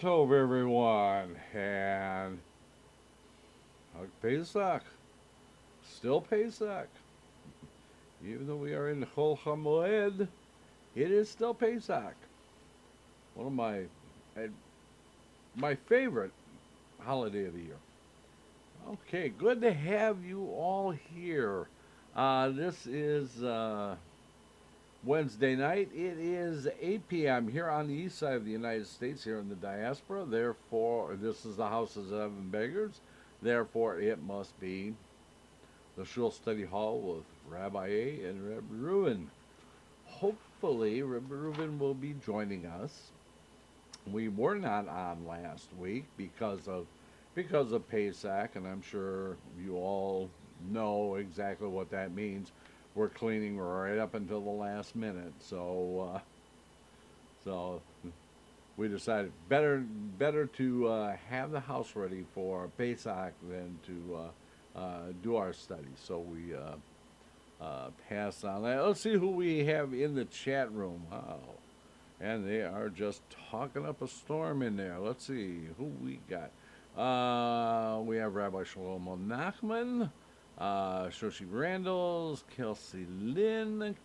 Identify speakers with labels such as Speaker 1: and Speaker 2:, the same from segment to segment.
Speaker 1: Tov, everyone, and Pesach, still Pesach. Even though we are in Chol HaMoed, it is still Pesach. One of my favorite holiday of the year. Okay, good to have you all here. This is Wednesday night. It is 8 p.m. here on the east side of the United States, here in the diaspora. Therefore, this is the house of seven beggars. Therefore, it must be the Shul Study Hall with Rabbi A and Reb Reuven. Hopefully, Reb Reuven will be joining us. We were not on last week because of Pesach, and I'm sure you all know exactly what that means. We're cleaning right up until the last minute, so we decided better to have the house ready for Pesach than to do our study. So we passed on that. Let's see who we have in the chat room. Wow. And they are just talking up a storm in there. Let's see who we got. We have Rabbi Shlomo Nachman, Shoshi Randalls, Kelsey Lynn,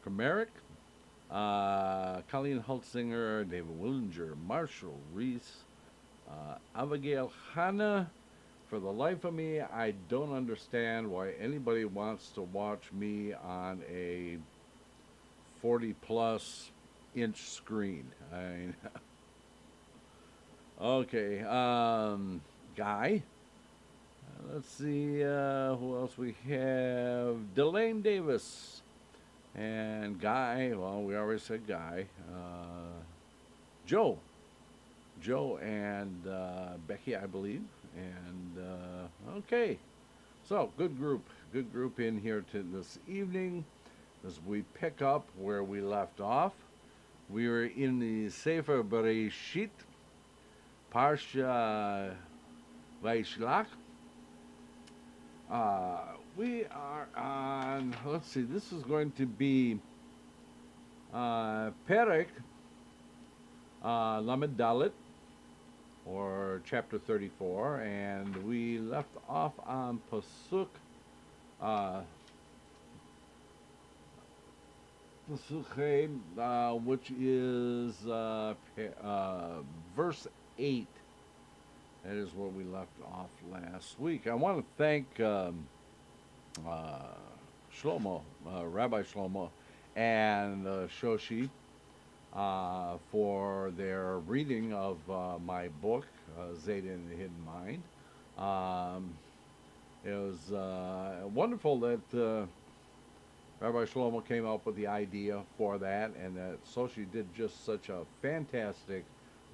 Speaker 1: Kamerick, Colleen Holtzinger, David Willinger, Marshall Reese, Abigail Hanna. For the life of me, I don't understand why anybody wants to watch me on a 40-plus inch screen. Okay, Guy. Let's see who else we have. Delane Davis and Guy. Well, we already said Guy. Joe and Becky, I believe. And okay, so good group in here this evening as we pick up where we left off. We were in the Sefer Bereshit, Parsha Vaishlach. We are on, let's see, this is going to be Perek Lamed Dalet, or chapter 34, and we left off on Pasuk which is verse 8. That is where we left off last week. I want to thank Shlomo, Rabbi Shlomo, and Shoshi for their reading of my book, Zayda and the Hidden Mind. It was wonderful that Rabbi Shlomo came up with the idea for that, and that Shoshi did just such a fantastic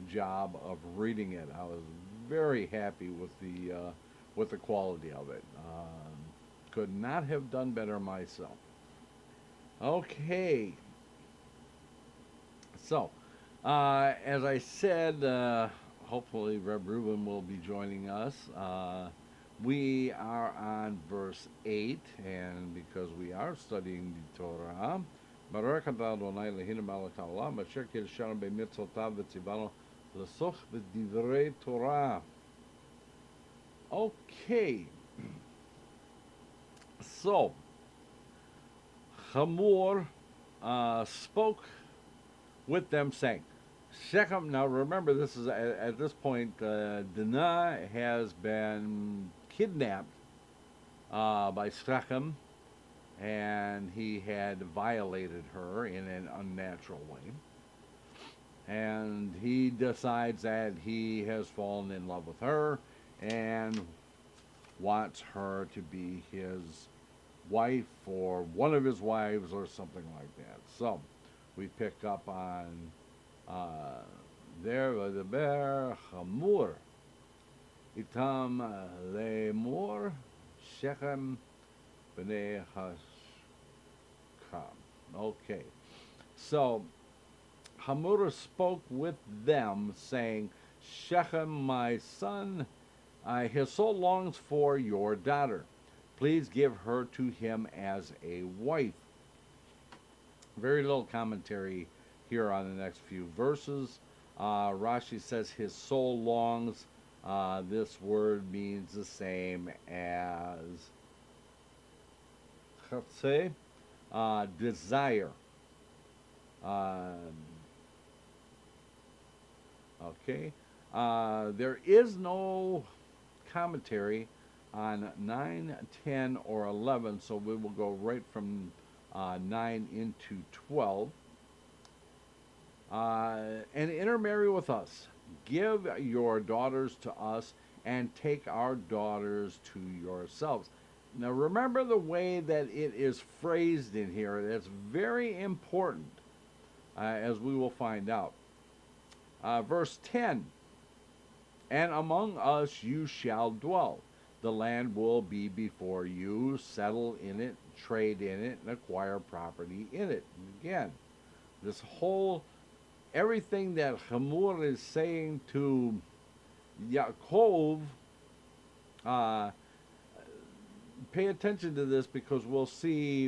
Speaker 1: job of reading it. I was very happy with the quality of it. Could not have done better myself. Okay. So, as I said, hopefully Reb Reuven will be joining us. We are on verse 8, and because we are studying the Torah, Baruch atah Adonai Eloheinu melech haolam, asher kiddushanu b'mitzvotav v'tzivanu l'soch b'divrei Torah. Okay. So, Hamor spoke with them, saying, Shechem, now remember, this is at this point, Dinah has been kidnapped by Shechem, and he had violated her in an unnatural way. And he decides that he has fallen in love with her and wants her to be his wife or one of his wives or something like that. So we pick up on there, V'daber Hamor Itam Lemor Shechem B'nei Hashkam. Okay, so Hamor spoke with them, saying, Shechem, my son, his soul longs for your daughter. Please give her to him as a wife. Very little commentary here on the next few verses. Rashi says his soul longs. This word means the same as chatzeh, desire. Okay. There is no commentary on 9, 10, or 11, so we will go right from 9 into 12. And intermarry with us. Give your daughters to us, and take our daughters to yourselves. Now remember the way that it is phrased in here. That's very important, as we will find out. Verse 10, and among us you shall dwell. The land will be before you. Settle in it, trade in it, and acquire property in it. And again, this whole, everything that Hamor is saying to Yaakov, pay attention to this, because we'll see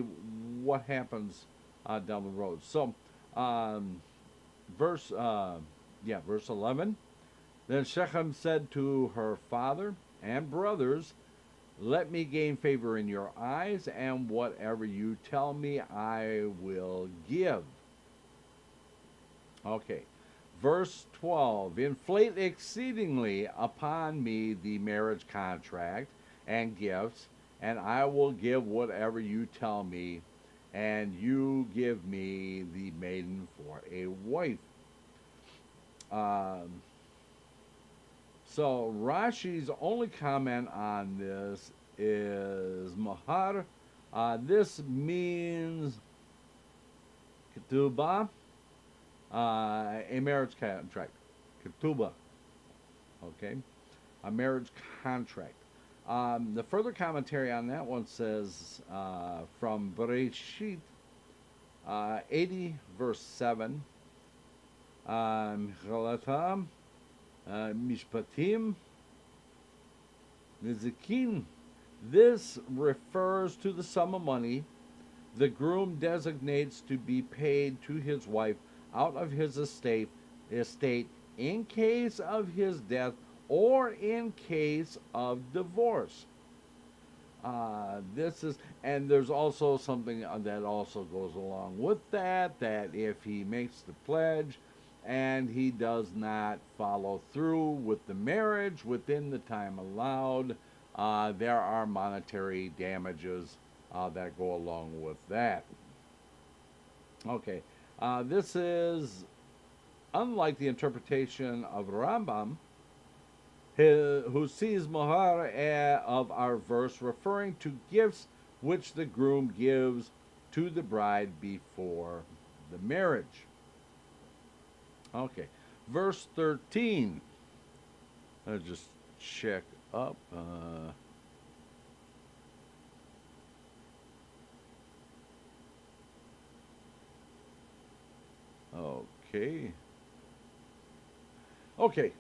Speaker 1: what happens down the road. So, verse 11. Then Shechem said to her father and brothers, let me gain favor in your eyes, and whatever you tell me I will give. Okay. Verse 12. Inflate exceedingly upon me the marriage contract and gifts, and I will give whatever you tell me, and you give me the maiden for a wife. So Rashi's only comment on this is mahar. This means ketubah, a marriage contract. Ketubah, okay, a marriage contract. The further commentary on that one says from Bereshit 80 verse 7. Mishpatim Nizikin. This refers to the sum of money the groom designates to be paid to his wife out of his estate in case of his death or in case of divorce. This is, and there's also something that also goes along with that if he makes the pledge and he does not follow through with the marriage within the time allowed, there are monetary damages that go along with that. Okay, this is unlike the interpretation of Rambam, who sees mohar of our verse referring to gifts which the groom gives to the bride before the marriage. Okay, verse 13. I'll just check up. Okay. Okay.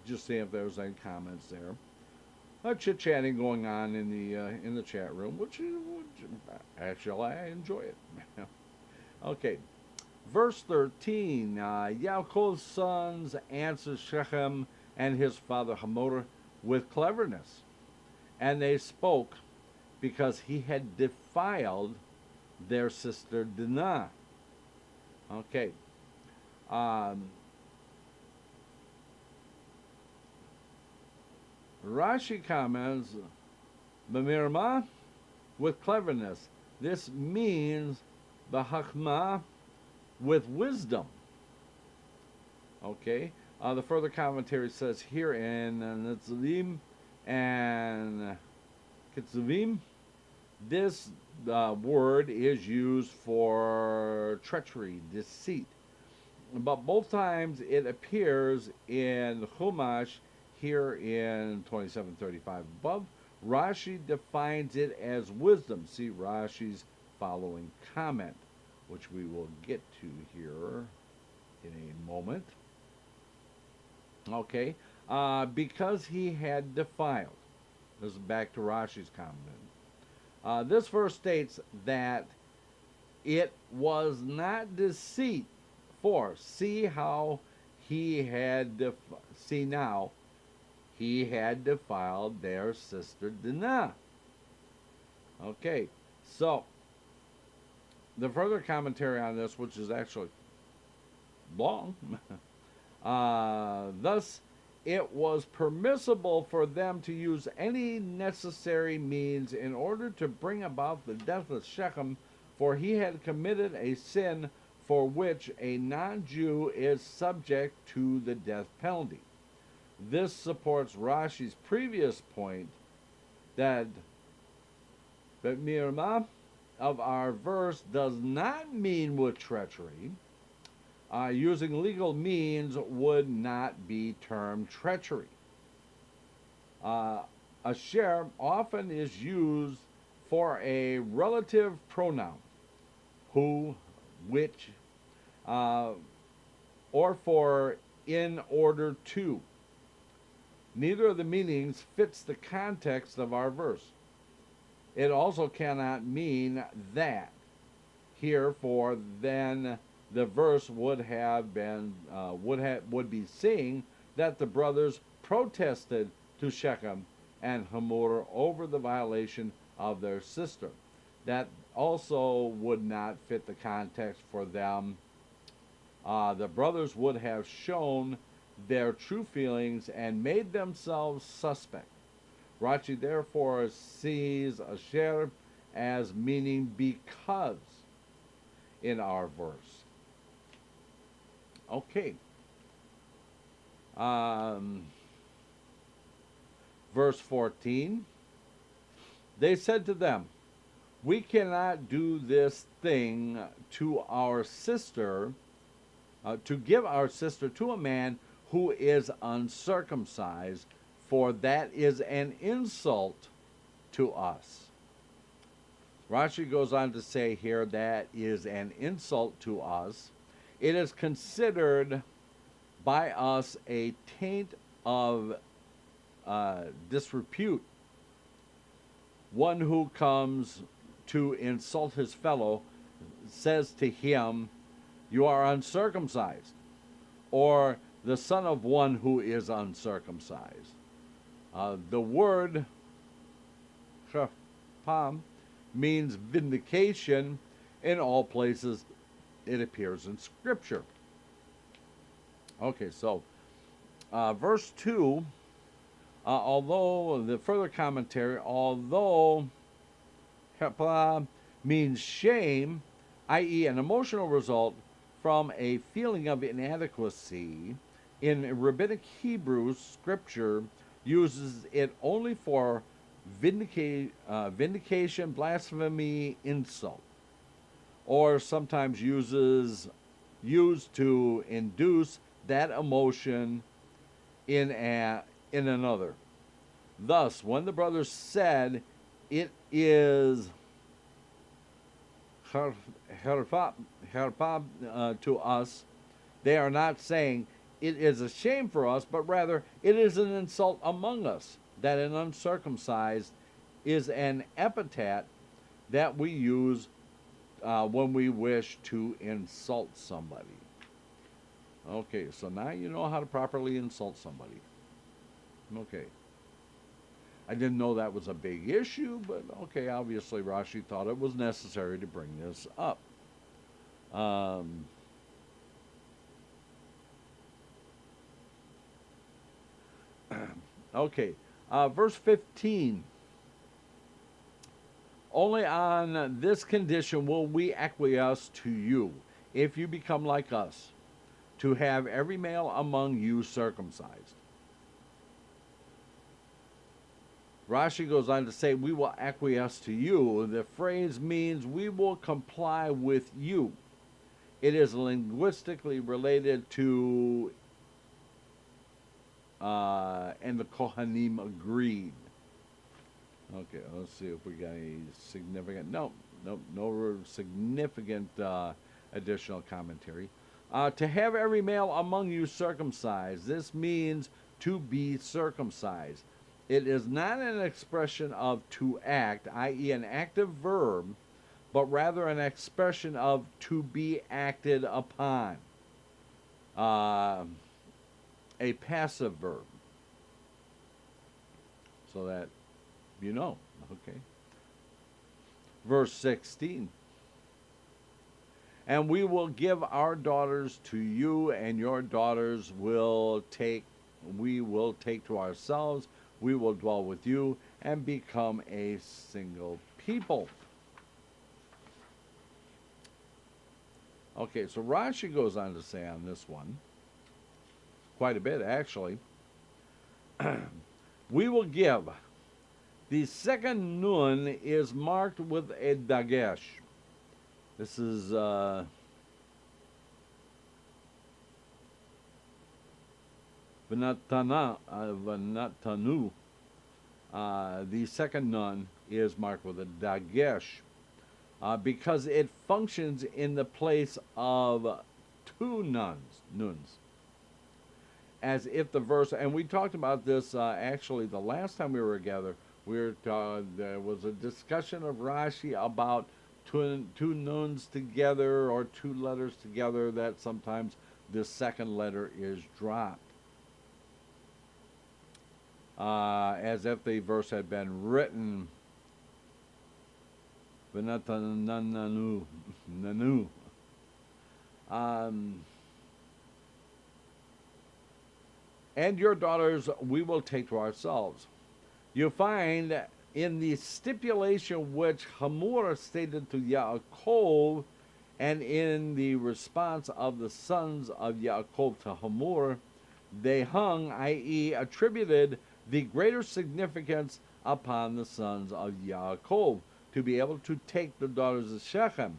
Speaker 1: Just seeing if there was any comments there. Chit-chatting going on in the chat room, which actually I enjoy it. Okay. Verse 13, Yaakov's sons answered Shechem and his father Hamor with cleverness, and they spoke because he had defiled their sister Dinah. Okay. Rashi comments, B'mirma, with cleverness. This means B'chachma, with wisdom. Okay. The further commentary says here in Nitzavim and Kitzavim, this word is used for treachery, deceit. But both times it appears in Chumash here in 2735 above. Rashi defines it as wisdom. See Rashi's following comment, which we will get to here in a moment. Okay, because he had defiled. This is back to Rashi's comment. This verse states that it was not deceit 4. See how see now he had defiled their sister Dinah. Okay, so the further commentary on this, which is actually long, thus it was permissible for them to use any necessary means in order to bring about the death of Shechem, for he had committed a sin for which a non-Jew is subject to the death penalty. This supports Rashi's previous point that Mirma of our verse does not mean with treachery. Using legal means would not be termed treachery. Asher often is used for a relative pronoun, who, which, or for in order to. Neither of the meanings fits the context of our verse. It also cannot mean that. Here, for then the verse would have been would be saying that the brothers protested to Shechem and Hamor over the violation of their sister. That also would not fit the context for them. The brothers would have shown their true feelings and made themselves suspect. Rashi therefore sees Asher as meaning because in our verse. Okay. Verse 14. They said to them, we cannot do this thing to our sister, to give our sister to a man who is uncircumcised, for that is an insult to us. Rashi goes on to say here that is an insult to us. It is considered by us a taint of disrepute. One who comes to insult his fellow says to him, you are uncircumcised, or the son of one who is uncircumcised. The word chapam means vindication. In all places it appears in Scripture. Okay, so verse 2, although the further commentary, although chapam means shame, i.e. an emotional result from a feeling of inadequacy, in Rabbinic Hebrew, Scripture uses it only for vindication, blasphemy, insult, or sometimes used to induce that emotion in another. Thus, when the brothers said it is herpab to us, they are not saying it is a shame for us, but rather it is an insult among us, that an uncircumcised is an epithet that we use when we wish to insult somebody. Okay, so now you know how to properly insult somebody. Okay. I didn't know that was a big issue, but okay, obviously Rashi thought it was necessary to bring this up. Okay, verse 15. Only on this condition will we acquiesce to you, if you become like us, to have every male among you circumcised. Rashi goes on to say, we will acquiesce to you. The phrase means we will comply with you. It is linguistically related to, and the Kohanim agreed. Okay, let's see if we got any significant, no significant additional commentary. To have every male among you circumcised, this means to be circumcised. It is not an expression of to act, i.e. an active verb, but rather an expression of to be acted upon. uh, a passive verb, so that you know. Okay. Verse 16. And we will give our daughters to you, and your daughters we will take to ourselves. We will dwell with you and become a single people. Okay, so Rashi goes on to say on this one, quite a bit actually. We will give. The second nun is marked with a dagesh. This is V'natanu. The second nun is marked with a dagesh because it functions in the place of two nuns. As if the verse, and we talked about this actually the last time we were together. There was a discussion of Rashi about two nuns together or two letters together, that sometimes the second letter is dropped. As if the verse had been written nanu. And your daughters we will take to ourselves. You find in the stipulation which Hamor stated to Yaakov, and in the response of the sons of Yaakov to Hamor, they hung, i.e., attributed the greater significance upon the sons of Yaakov to be able to take the daughters of Shechem,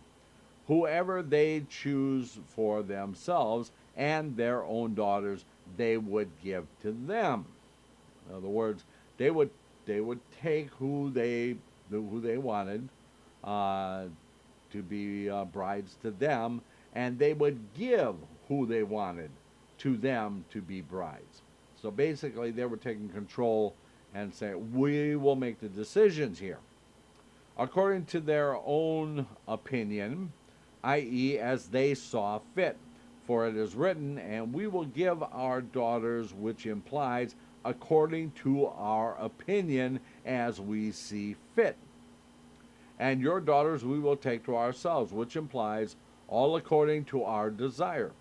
Speaker 1: whoever they choose for themselves, and their own daughters they would give to them. In other words, they would take who they wanted to be brides to them, and they would give who they wanted to them to be brides. So basically, they were taking control and saying, we will make the decisions here according to their own opinion, i.e., as they saw fit. For it is written, and we will give our daughters, which implies according to our opinion as we see fit. And your daughters we will take to ourselves, which implies all according to our desire.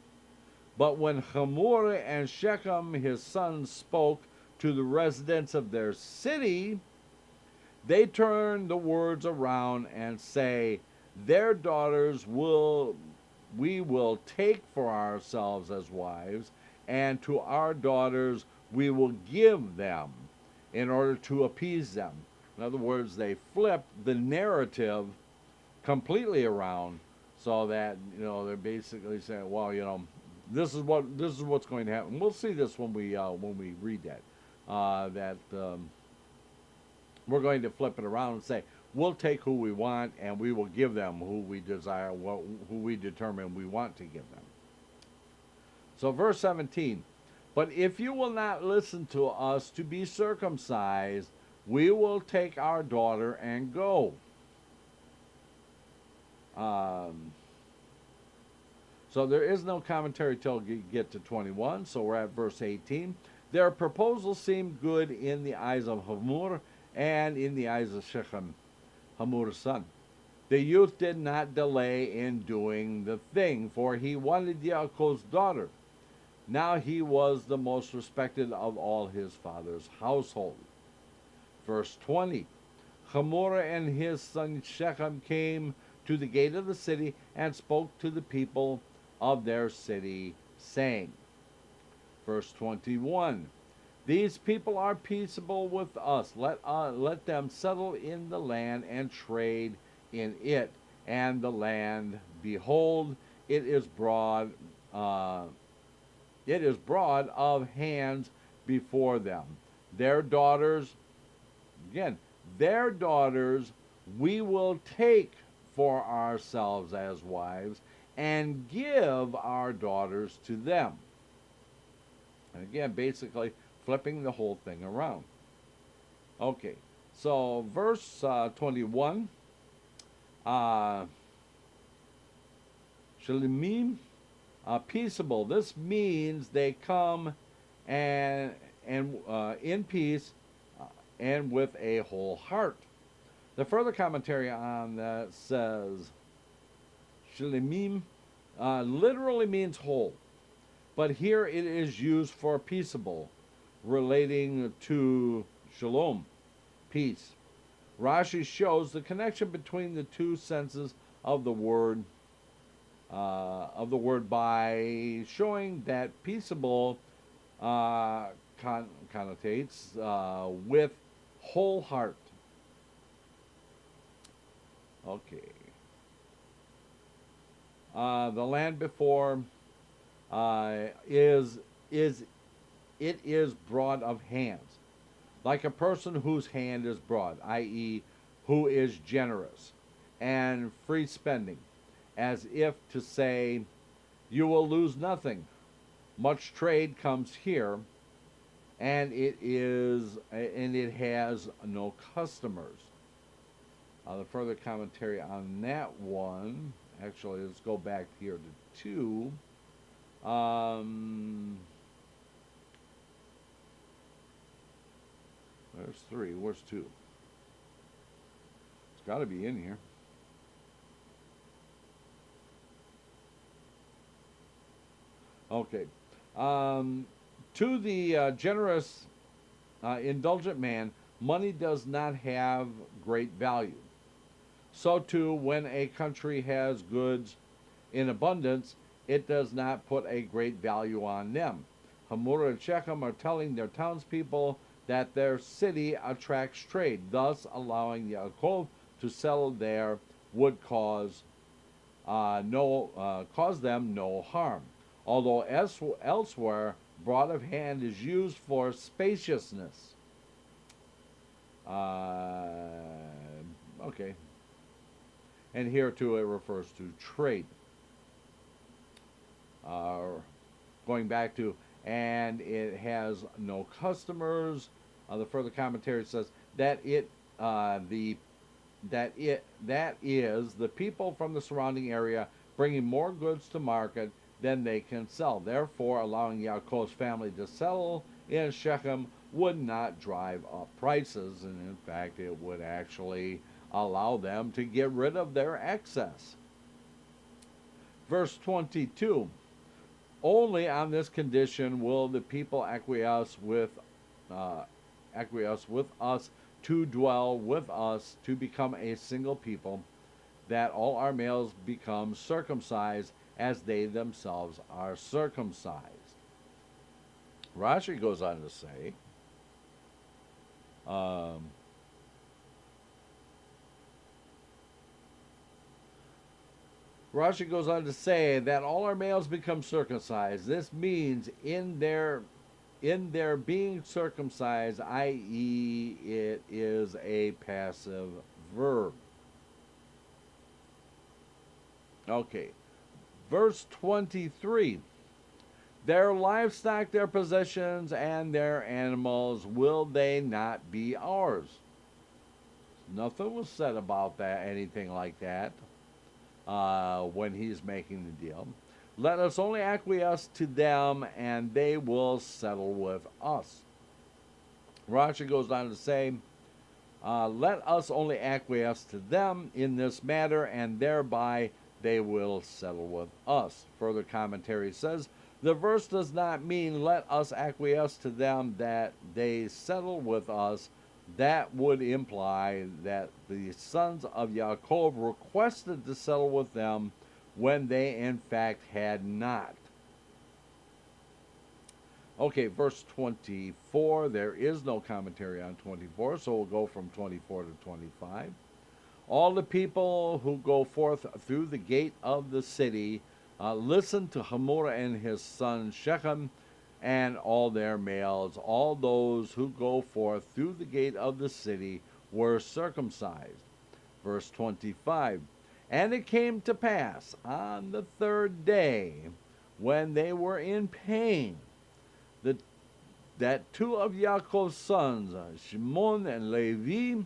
Speaker 1: But when Hamor and Shechem his sons spoke to the residents of their city, they turn the words around and say, their daughters we will take for ourselves as wives, and to our daughters we will give them in order to appease them. In other words, they flip the narrative completely around, so that they're basically saying, well, this is what's going to happen. We'll see this when we read that. We're going to flip it around and say, we'll take who we want, and we will give them who we desire, who we determine we want to give them. So verse 17, but if you will not listen to us to be circumcised, we will take our daughter and go. So there is no commentary till you get to 21, so we're at verse 18. Their proposal seemed good in the eyes of Hamor and in the eyes of Shechem, Hamor's son. The youth did not delay in doing the thing, for he wanted Yaakov's daughter. Now he was the most respected of all his father's household. Verse 20, Hamor and his son Shechem came to the gate of the city and spoke to the people of their city, saying, verse 21, these people are peaceable with us. Let them settle in the land and trade in it. And the land, behold, it is broad of hands before them. Their daughters we will take for ourselves as wives, and give our daughters to them. And again, basically flipping the whole thing around. Okay, so verse 21, Shalimim peaceable. This means they come and in peace and with a whole heart. The further commentary on that says, Shalimim literally means whole, but here it is used for peaceable, relating to shalom, peace. Rashi shows the connection between the two senses of the word by showing that peaceable connotates with whole heart. Okay. The land before is broad of hands, like a person whose hand is broad, i.e., who is generous and free spending, as if to say, you will lose nothing. Much trade comes here, and it has no customers. The further commentary on that one, actually, let's go back here to 2. There's 3. Where's 2? It's got to be in here. Okay. To the generous, indulgent man, money does not have great value. So too, when a country has goods in abundance, it does not put a great value on them. Hamura and Shechem are telling their townspeople that their city attracts trade, thus allowing Yaakov to settle there would cause them no harm. Although elsewhere, broad of hand is used for spaciousness. Okay. And here too it refers to trade. Going back to, and it has no customers. The further commentary says that that is the people from the surrounding area bringing more goods to market than they can sell. Therefore, allowing Yaakov's family to settle in Shechem would not drive up prices, and in fact, it would actually allow them to get rid of their excess. Verse 22, only on this condition will the people acquiesce with us to dwell with us, to become a single people, that all our males become circumcised as they themselves are circumcised. Rashi goes on to say, that all our males become circumcised. This means in their being circumcised, i.e., it is a passive verb. Okay. Verse 23. Their livestock, their possessions, and their animals, will they not be ours? Nothing was said about that, anything like that, when he's making the deal. Let us only acquiesce to them, and they will settle with us. Rashi goes on to say, let us only acquiesce to them in this matter, and thereby they will settle with us. Further commentary says, the verse does not mean let us acquiesce to them that they settle with us. That would imply that the sons of Yaakov requested to settle with them when they in fact had not. Okay, verse 24, there is no commentary on 24, so we'll go from 24 to 25. All the people who go forth through the gate of the city listen to Hamor and his son Shechem and all their males. All those who go forth through the gate of the city were circumcised. Verse 25, and it came to pass on the 3rd day, when they were in pain, that 2 of Yaakov's sons, Shimon and Levi,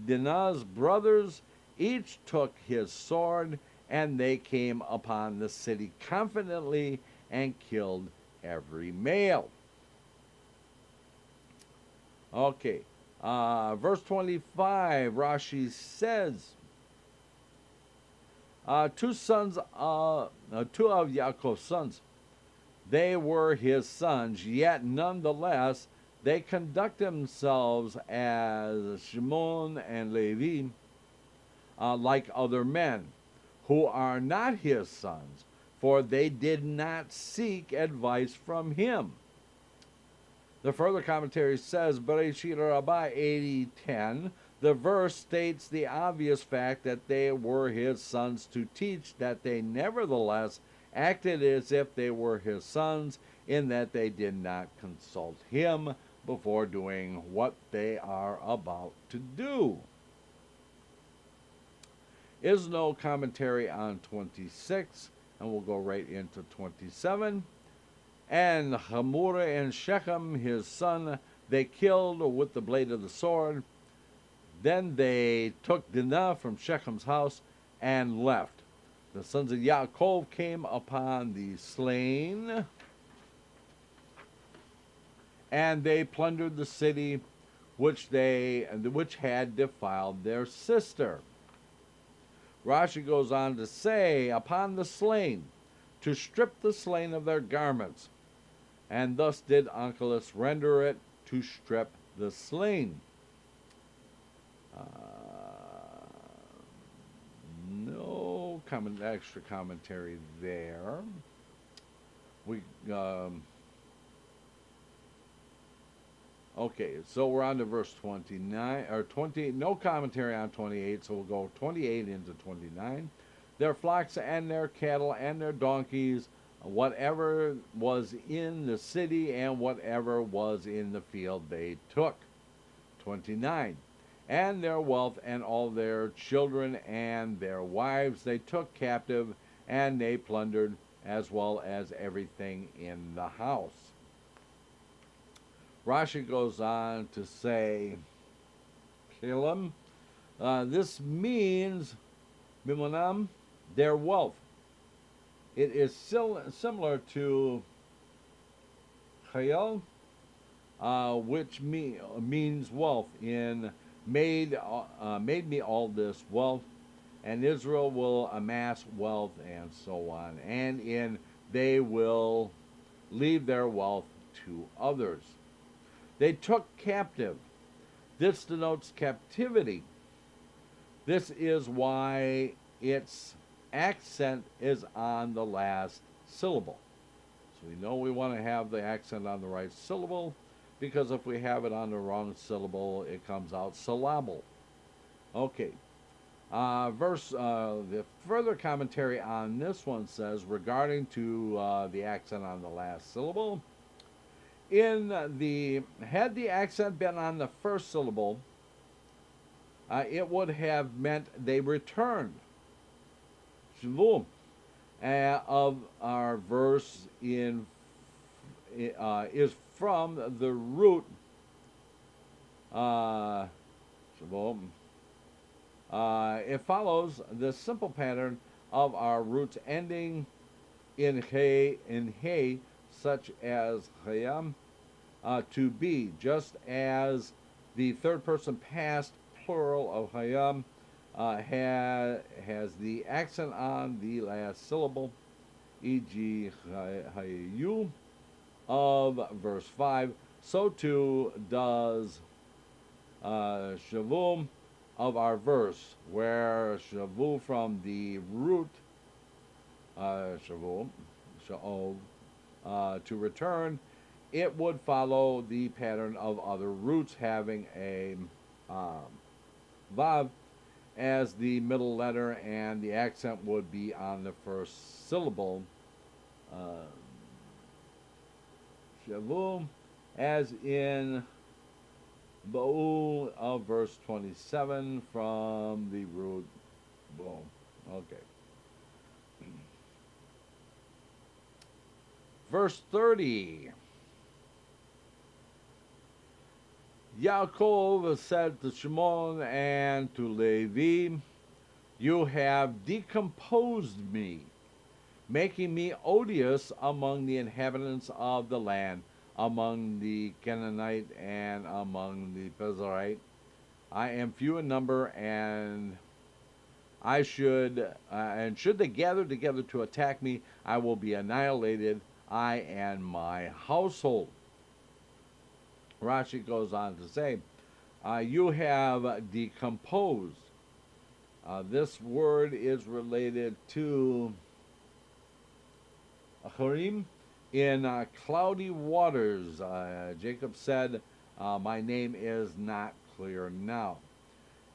Speaker 1: Dinah's brothers, each took his sword and they came upon the city confidently and killed every male. Okay, verse 25, Rashi says, two of Yaakov's sons, they were his sons, yet nonetheless they conduct themselves as Shimon and Levi, like other men, who are not his sons, for they did not seek advice from him. The further commentary says, Bereshit Rabbah 80:10, the verse states the obvious fact that they were his sons to teach that they nevertheless acted as if they were his sons, in that they did not consult him before doing what they are about to do. Is no commentary on 26, and we'll go right into 27. And Hamorah and Shechem, his son, they killed with the blade of the sword. Then they took Dinah from Shechem's house and left. The sons of Yaakov came upon the slain, and they plundered the city which had defiled their sister. Rashi goes on to say, upon the slain, to strip the slain of their garments, and thus did Onkelos render it, to strip the slain. No extra commentary there. Okay, so we're on to verse 29 or 20. No commentary on 28, so we'll go 28 into 29. Their flocks and their cattle and their donkeys, whatever was in the city and whatever was in the field, they took. 29. And their wealth and all their children and their wives they took captive, and they plundered, as well as everything in the house. Rashi goes on to say, this means Mimonam, their wealth. It is similar to Chayil, which means wealth, in made me all this wealth, and Israel will amass wealth, and so on. And in they will leave their wealth to others. They took captive. This denotes captivity. This is why its accent is on the last syllable. So we know we want to have the accent on the right syllable, because if we have it on the wrong syllable, it comes out syllable. Okay. The further commentary on this one says, regarding to the accent on the last syllable, had the accent been on the first syllable, it would have meant they returned. Shvu of our verse is from the root Shvu. It follows the simple pattern of our roots ending in hey, such as Hayam, to be, just as the third person past plural of Hayam has the accent on the last syllable, e.g. Hayu of verse 5, so too does Shavu of our verse, where Shavu from the root Shavu, to return, it would follow the pattern of other roots having a vav as the middle letter, and the accent would be on the first syllable. Shavu, as in Ba'ul of verse 27 from the root boom. Okay. Verse 30. Yaakov said to Shimon and to Levi, You have decomposed me, making me odious among the inhabitants of the land, among the Canaanite and among the Pezerite. I am few in number, and should they gather together to attack me, I will be annihilated, I and my household. Rashi goes on to say, you have decomposed. This word is related to Acharim in cloudy waters. Jacob said, my name is not clear now.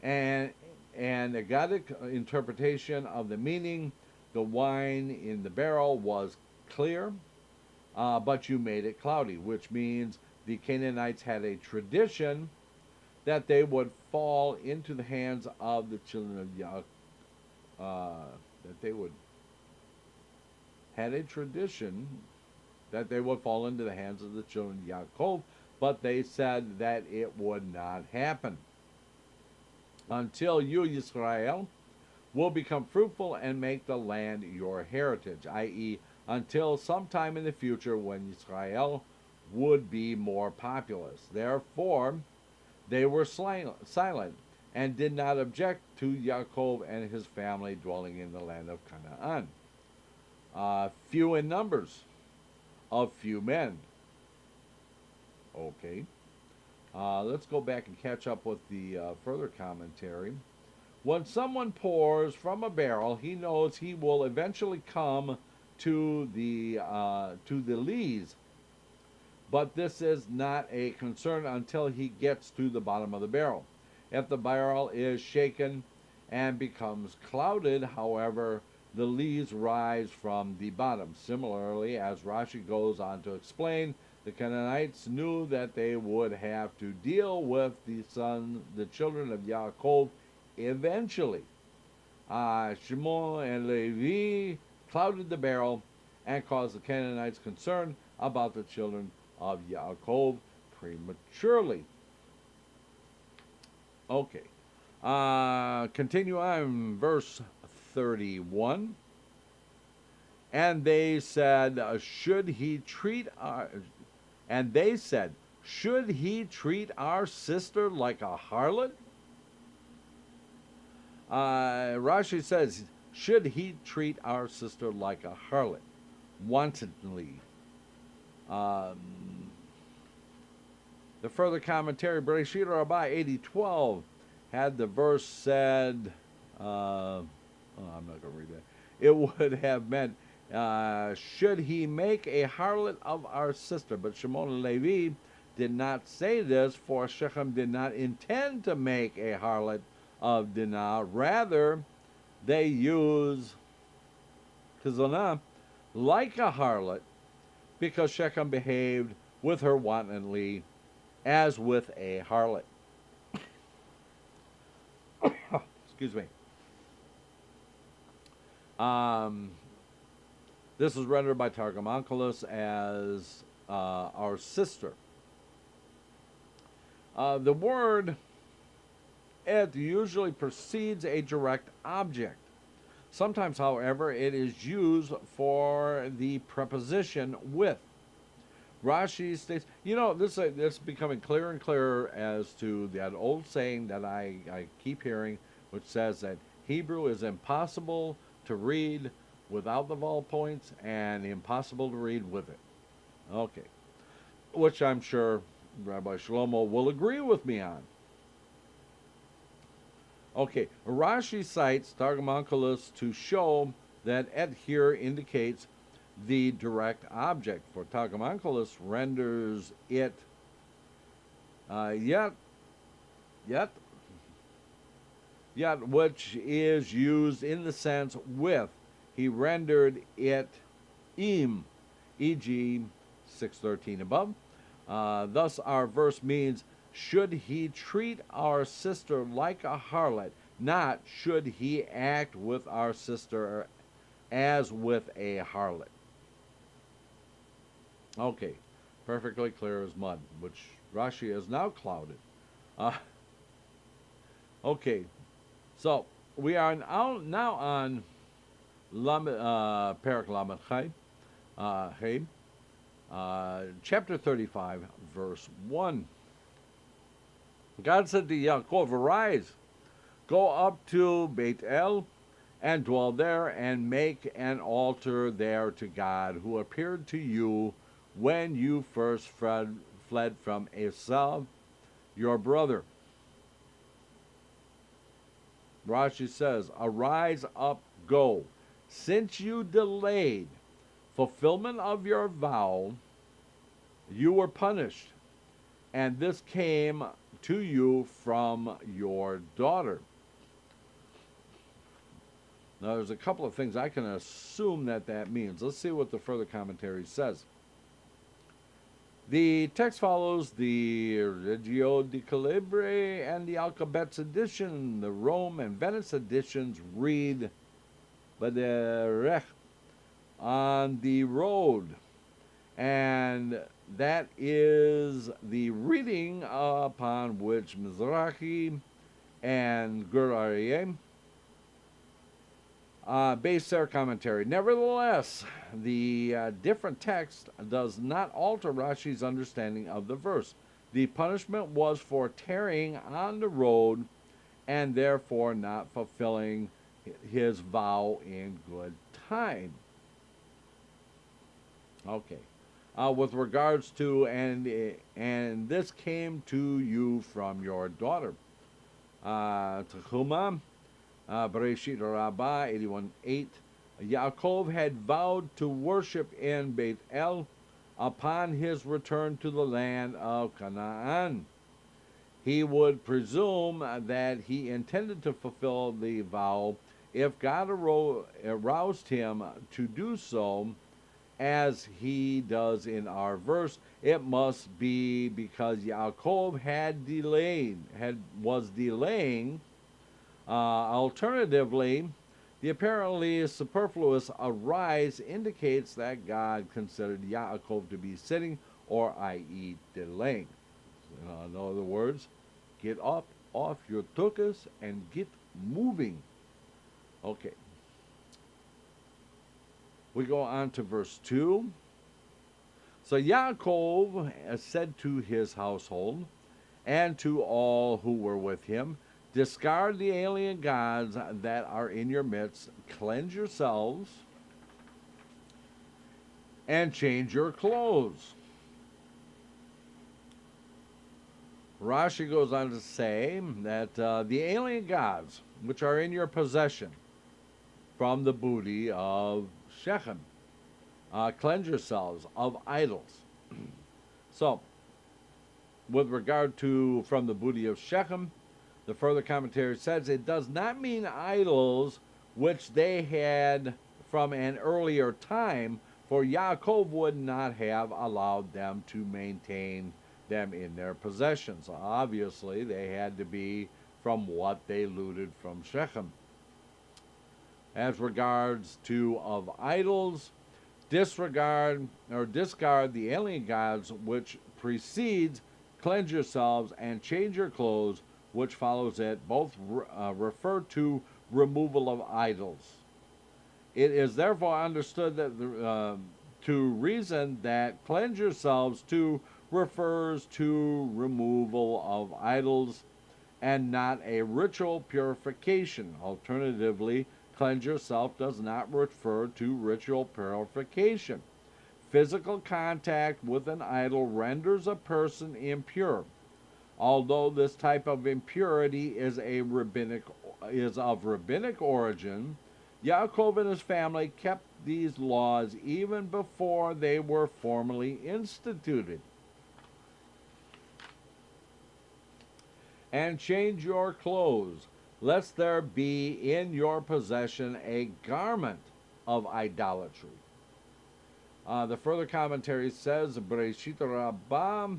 Speaker 1: And a Gadic interpretation of the meaning, the wine in the barrel was clear, but you made it cloudy, which means the Canaanites had a tradition that they would fall into the hands of the children of Yaakov. That they would had a tradition that they would fall into the hands of the children of Yaakov, but they said that it would not happen until you, Yisrael, will become fruitful and make the land your heritage, i.e., until sometime in the future when Yisrael would be more populous. Therefore, they were silent and did not object to Yaakov and his family dwelling in the land of Canaan. Few in numbers, of few men. Okay. Let's go back and catch up with the further commentary. When someone pours from a barrel, he knows he will eventually come to the lees, but this is not a concern until he gets to the bottom of the barrel. If the barrel is shaken and becomes clouded, however, the lees rise from the bottom. Similarly, as Rashi goes on to explain, the Canaanites knew that they would have to deal with the children of Yaakov eventually. Shimon and Levi clouded the barrel and caused the Canaanites concern about the children of Yaakov prematurely. Okay. Continue on, verse 31. And they said, should he treat our sister like a harlot? Rashi says, should he treat our sister like a harlot, wantonly? The further commentary, Bereshit Rabbi 80:12, had the verse said, I'm not going to read that. It would have meant, should he make a harlot of our sister? But Shimon and Levi did not say this, for Shechem did not intend to make a harlot of Dinah. Rather, they use Kizanah like a harlot because Shechem behaved with her wantonly as with a harlot. Excuse me. This is rendered by Targum Onkelos as our sister. The word et usually precedes a direct object. Sometimes, however, it is used for the preposition with. Rashi states, this is becoming clearer and clearer as to that old saying that I keep hearing, which says that Hebrew is impossible to read without the vowel points and impossible to read with it. Okay. Which I'm sure Rabbi Shlomo will agree with me on. Okay. Rashi cites Targum Onkelos to show that et here indicates the direct object, for Targum Onkelos renders it yet, which is used in the sense with. He rendered it im, e.g. 6:13 above. Thus our verse means, should he treat our sister like a harlot, not should he act with our sister as with a harlot. Okay, perfectly clear as mud, which Rashi has now clouded. Okay, so We are now on Perek Lamed Hey, chapter 35, verse 1. God said to Yaakov, "Arise, go up to Beit El, and dwell there, and make an altar there to God, who appeared to you when you first fled from Esau, your brother." Rashi says, "Arise up, go. Since you delayed fulfillment of your vow, you were punished, and this came to you from your daughter." Now, there's a couple of things I can assume that means. Let's see what the further commentary says. The text follows the Reggio di Calabre and the Alphabet's edition. The Rome and Venice editions read, "Baderech," on the road. And that is the reading upon which Mizrahi and Gur Aryel base their commentary. Nevertheless, the different text does not alter Rashi's understanding of the verse. The punishment was for tarrying on the road and therefore not fulfilling his vow in good time. Okay. With regards to, and this came to you from your daughter. Tehumah, Bereshit Rabbah 81:8. Yaakov had vowed to worship in Beit El upon his return to the land of Canaan. He would presume that he intended to fulfill the vow if God aroused him to do so, as he does in our verse. It must be because Yaakov was delaying. Alternatively, the apparently superfluous "arise" indicates that God considered Yaakov to be sitting, or i.e. delaying. In other words, get up off your tuchus and get moving. Okay. We go on to verse 2. So Yaakov said to his household and to all who were with him, "Discard the alien gods that are in your midst, cleanse yourselves, and change your clothes." Rashi goes on to say that the alien gods which are in your possession from the booty of Shechem, cleanse yourselves of idols. So, with regard to from the booty of Shechem, the further commentary says it does not mean idols which they had from an earlier time, for Yaakov would not have allowed them to maintain them in their possessions. Obviously, they had to be from what they looted from Shechem. As regards to of idols, discard the alien gods which precedes, cleanse yourselves and change your clothes, which follows it. Both refer to removal of idols. It is therefore understood that to reason that cleanse yourselves to refers to removal of idols and not a ritual purification. Alternatively, cleanse yourself does not refer to ritual purification. Physical contact with an idol renders a person impure. Although this type of impurity is of rabbinic origin, Yaakov and his family kept these laws even before they were formally instituted. "And change your clothes, lest there be in your possession a garment of idolatry." The further commentary says, Bereshit Rabbah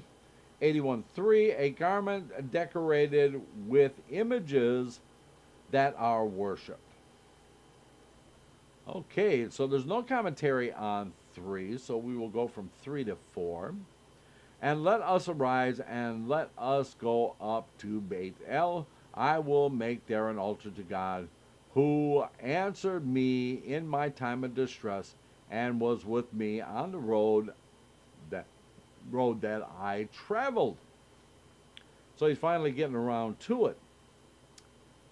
Speaker 1: 81:3, a garment decorated with images that are worshipped. Okay, so there's no commentary on 3, so we will go from 3 to 4. "And let us arise and let us go up to Beit El. I will make there an altar to God, who answered me in my time of distress and was with me on the that road that I traveled. So he's finally getting around to it.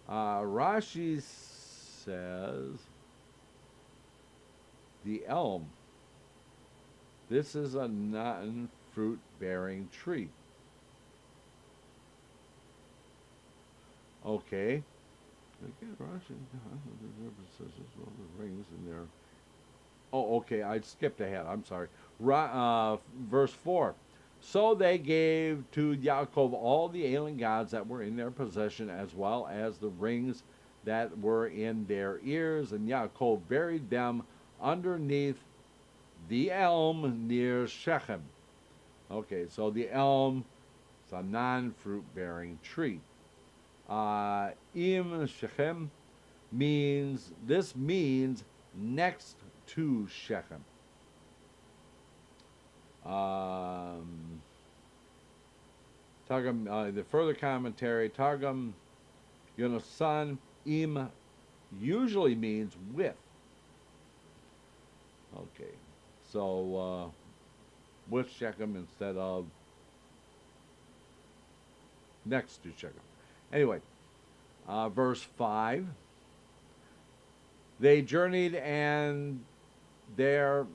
Speaker 1: Rashi says the elm. This is a non-fruit bearing tree. Okay. Again, Rashi rings in there. Oh, okay. I skipped ahead. I'm sorry. Verse 4. So they gave to Yaakov all the alien gods that were in their possession, as well as the rings that were in their ears, and Yaakov buried them underneath the elm near Shechem. Okay, so the elm is a non-fruit bearing tree. Im Shechem means next to Shechem. Targum, the further commentary, Targum Yonasan Im usually means with. Okay, so with Shechem instead of next to Shechem. Anyway, verse 5. They journeyed and there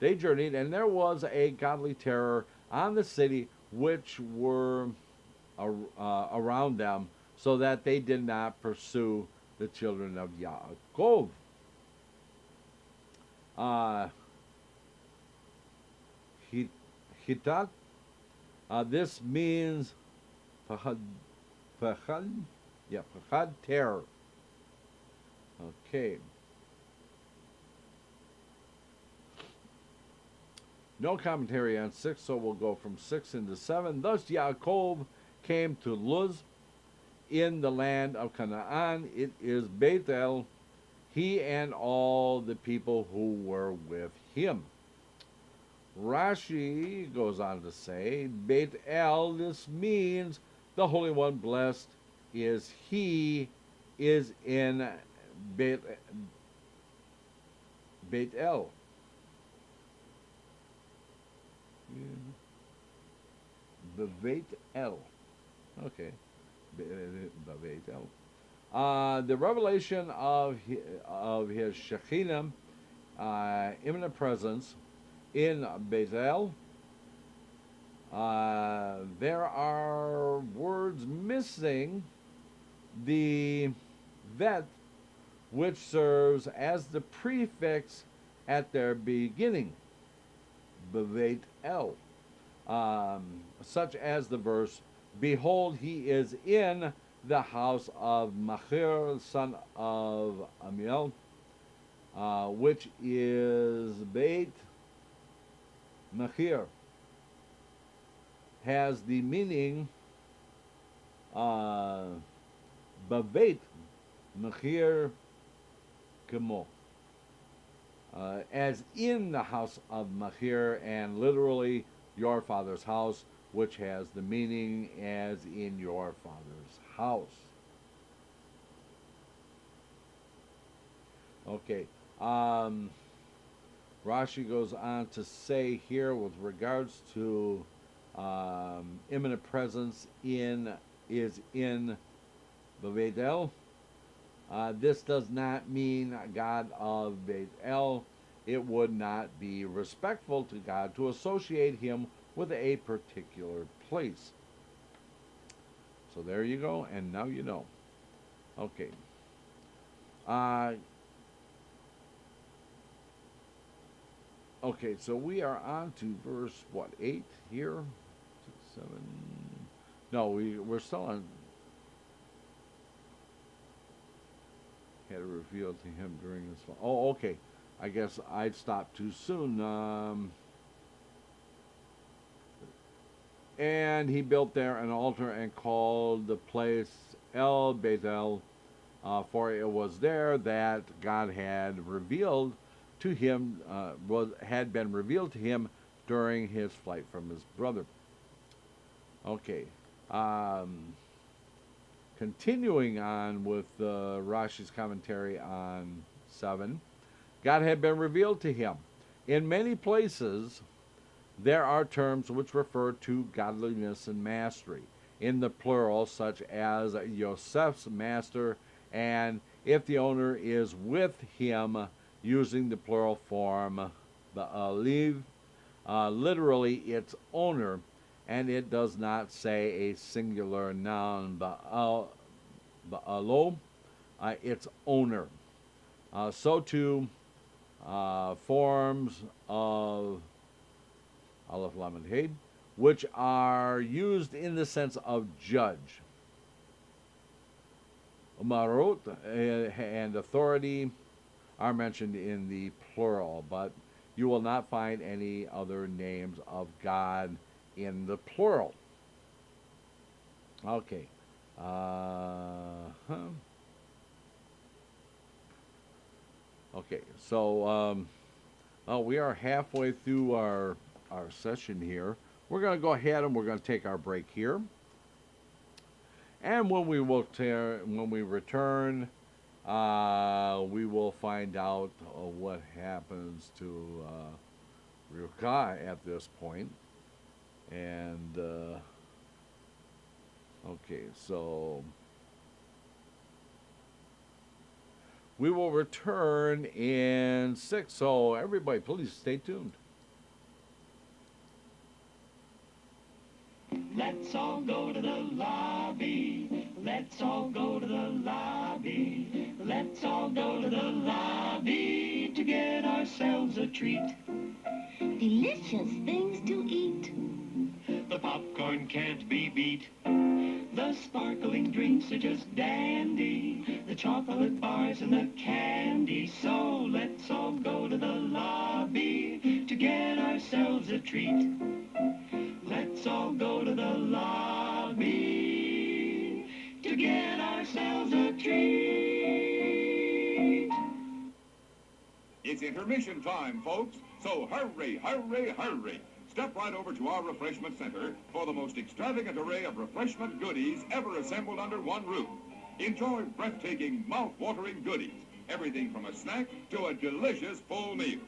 Speaker 1: was a godly terror on the city which were around them, so that they did not pursue the children of Yaakov. Hitat, this means pachad, terror. Okay. No commentary on 6, so we'll go from 6 into 7. Thus Yaakov came to Luz in the land of Canaan. It is Bethel, he and all the people who were with him. Rashi goes on to say, Beit El, this means the Holy One blessed is he, is in Beit El. Beit El. Okay. Beit El. The revelation of his Shekhinah, imminent presence, in Bethel, there are words missing the vet, which serves as the prefix at their beginning, Beit El, such as the verse, behold, he is in the house of Machir, son of Aryel, which is Beit Machir, has the meaning Baveit Machir Kemo, as in the house of Machir, and literally your father's house, which has the meaning as in your father's house. Okay. Rashi goes on to say here with regards to imminent presence is in Beit El. This does not mean God of Beit El. It would not be respectful to God to associate him with a particular place. So there you go, and now you know. Okay. Okay, so we are on to verse, 8 here? 6, 7... No, we're still on... Had it revealed to him during this... Oh, okay. I guess I'd stopped too soon. And he built there an altar and called the place El Bethel, for it was there that God had revealed to him, had been revealed to him during his flight from his brother. Okay. Continuing on with Rashi's commentary on 7, God had been revealed to him. In many places, there are terms which refer to godliness and mastery, in the plural, such as Yosef's master, and if the owner is with him, using the plural form, the Aleph, literally its owner, and it does not say a singular noun, ba'alo, its owner. So too, forms of Aleph Lamed Hed, which are used in the sense of judge. Umarot and authority are mentioned in the plural, but you will not find any other names of God in the plural. Okay. Okay, so we are halfway through our session here. We're going to go ahead and we're going to take our break here. And when we return, we will find out what happens to Rivka at this point. And okay, so we will return in 6. So everybody, please stay tuned.
Speaker 2: Let's all go to the lobby. Let's all go to the lobby. Let's all go to the lobby to get ourselves a treat.
Speaker 3: Delicious things to eat.
Speaker 2: The popcorn can't be beat. The sparkling drinks are just dandy. The chocolate bars and the candy. So let's all go to the lobby to get ourselves a treat. Let's all go to the lobby to get ourselves a treat.
Speaker 4: It's intermission time, folks, so hurry, hurry, hurry. Step right over to our refreshment center for the most extravagant array of refreshment goodies ever assembled under one roof. Enjoy breathtaking, mouth-watering goodies, everything from a snack to a delicious full meal.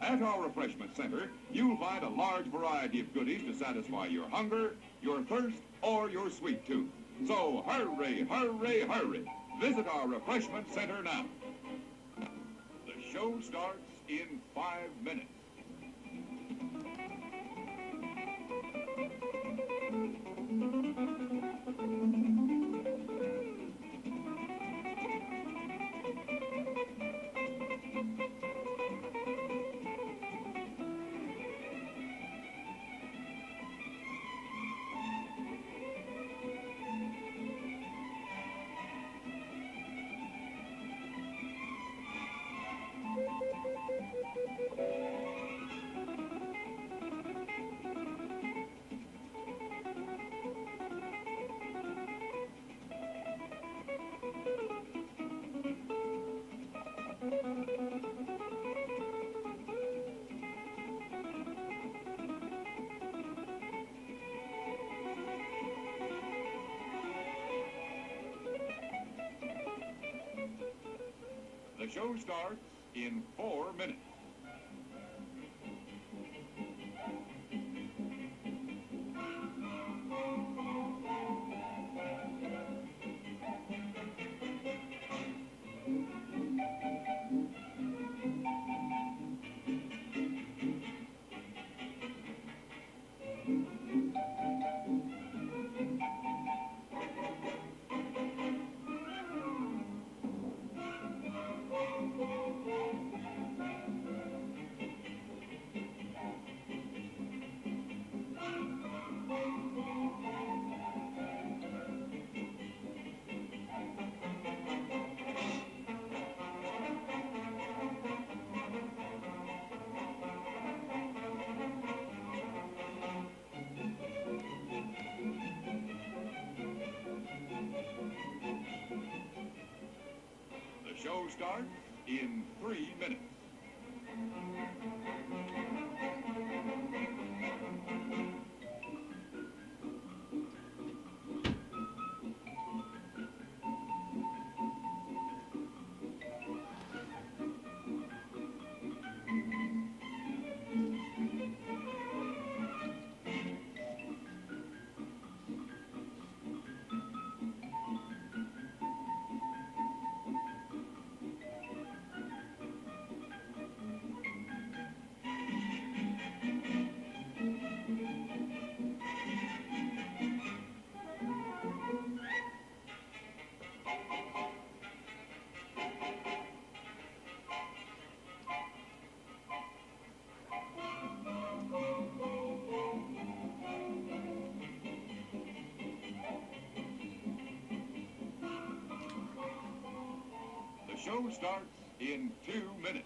Speaker 4: At our refreshment center, you'll find a large variety of goodies to satisfy your hunger, your thirst, or your sweet tooth. So hurry, hurry, hurry. Visit our refreshment center now. The show starts in 5 minutes. The show starts in 4 minutes. The show starts in 3 minutes. show starts in 2 minutes.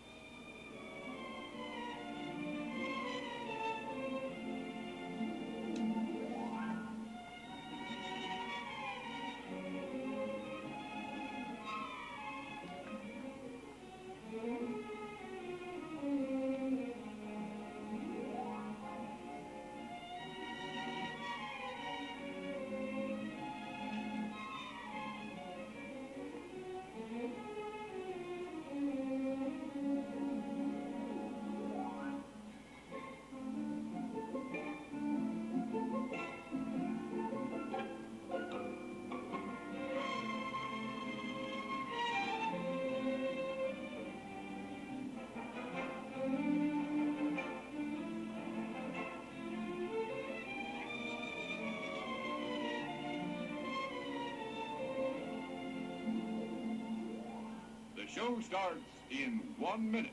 Speaker 4: The show starts in 1 minute.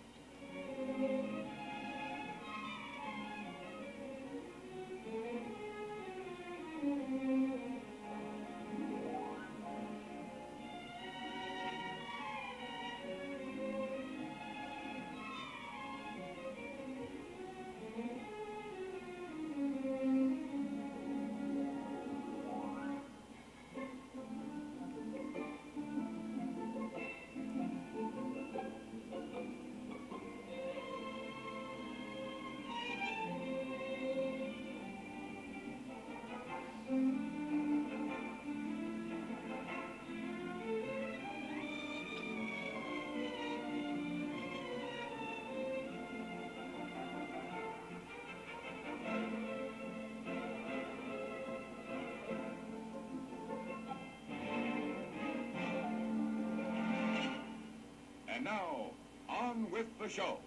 Speaker 4: And now, on with the show.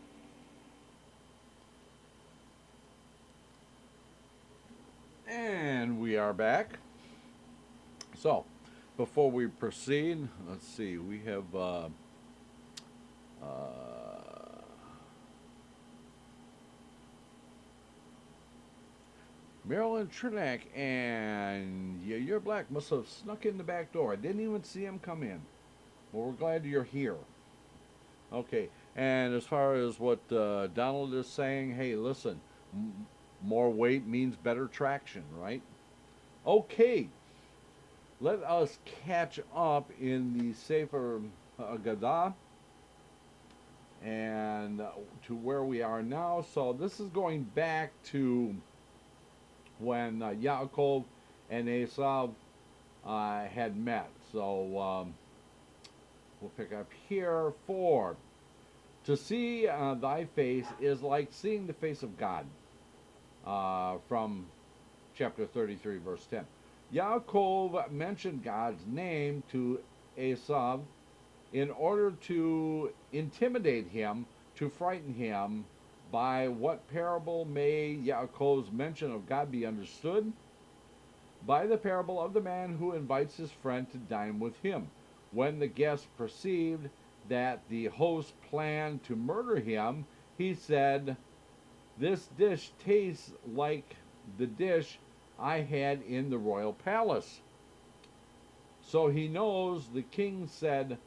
Speaker 1: And we are back. So, before we proceed, let's see, we have Marilyn Trinack, and yeah, you're black, must have snuck in the back door. I didn't even see him come in. Well, we're glad you're here. Okay, and as far as what Donald is saying, hey, listen, more weight means better traction, right? Okay, let us catch up in the Sefer Agadah and to where we are now. So this is going back to when Yaakov and Esav had met. So we'll pick up here. 4. To see thy face is like seeing the face of God. From chapter 33, verse 10. Yaakov mentioned God's name to Esav in order to intimidate him, to frighten him. By what parable may Yaakov's mention of God be understood? By the parable of the man who invites his friend to dine with him. When the guest perceived that the host planned to murder him, he said, "This dish tastes like the dish I had in the royal palace." So he knows the king said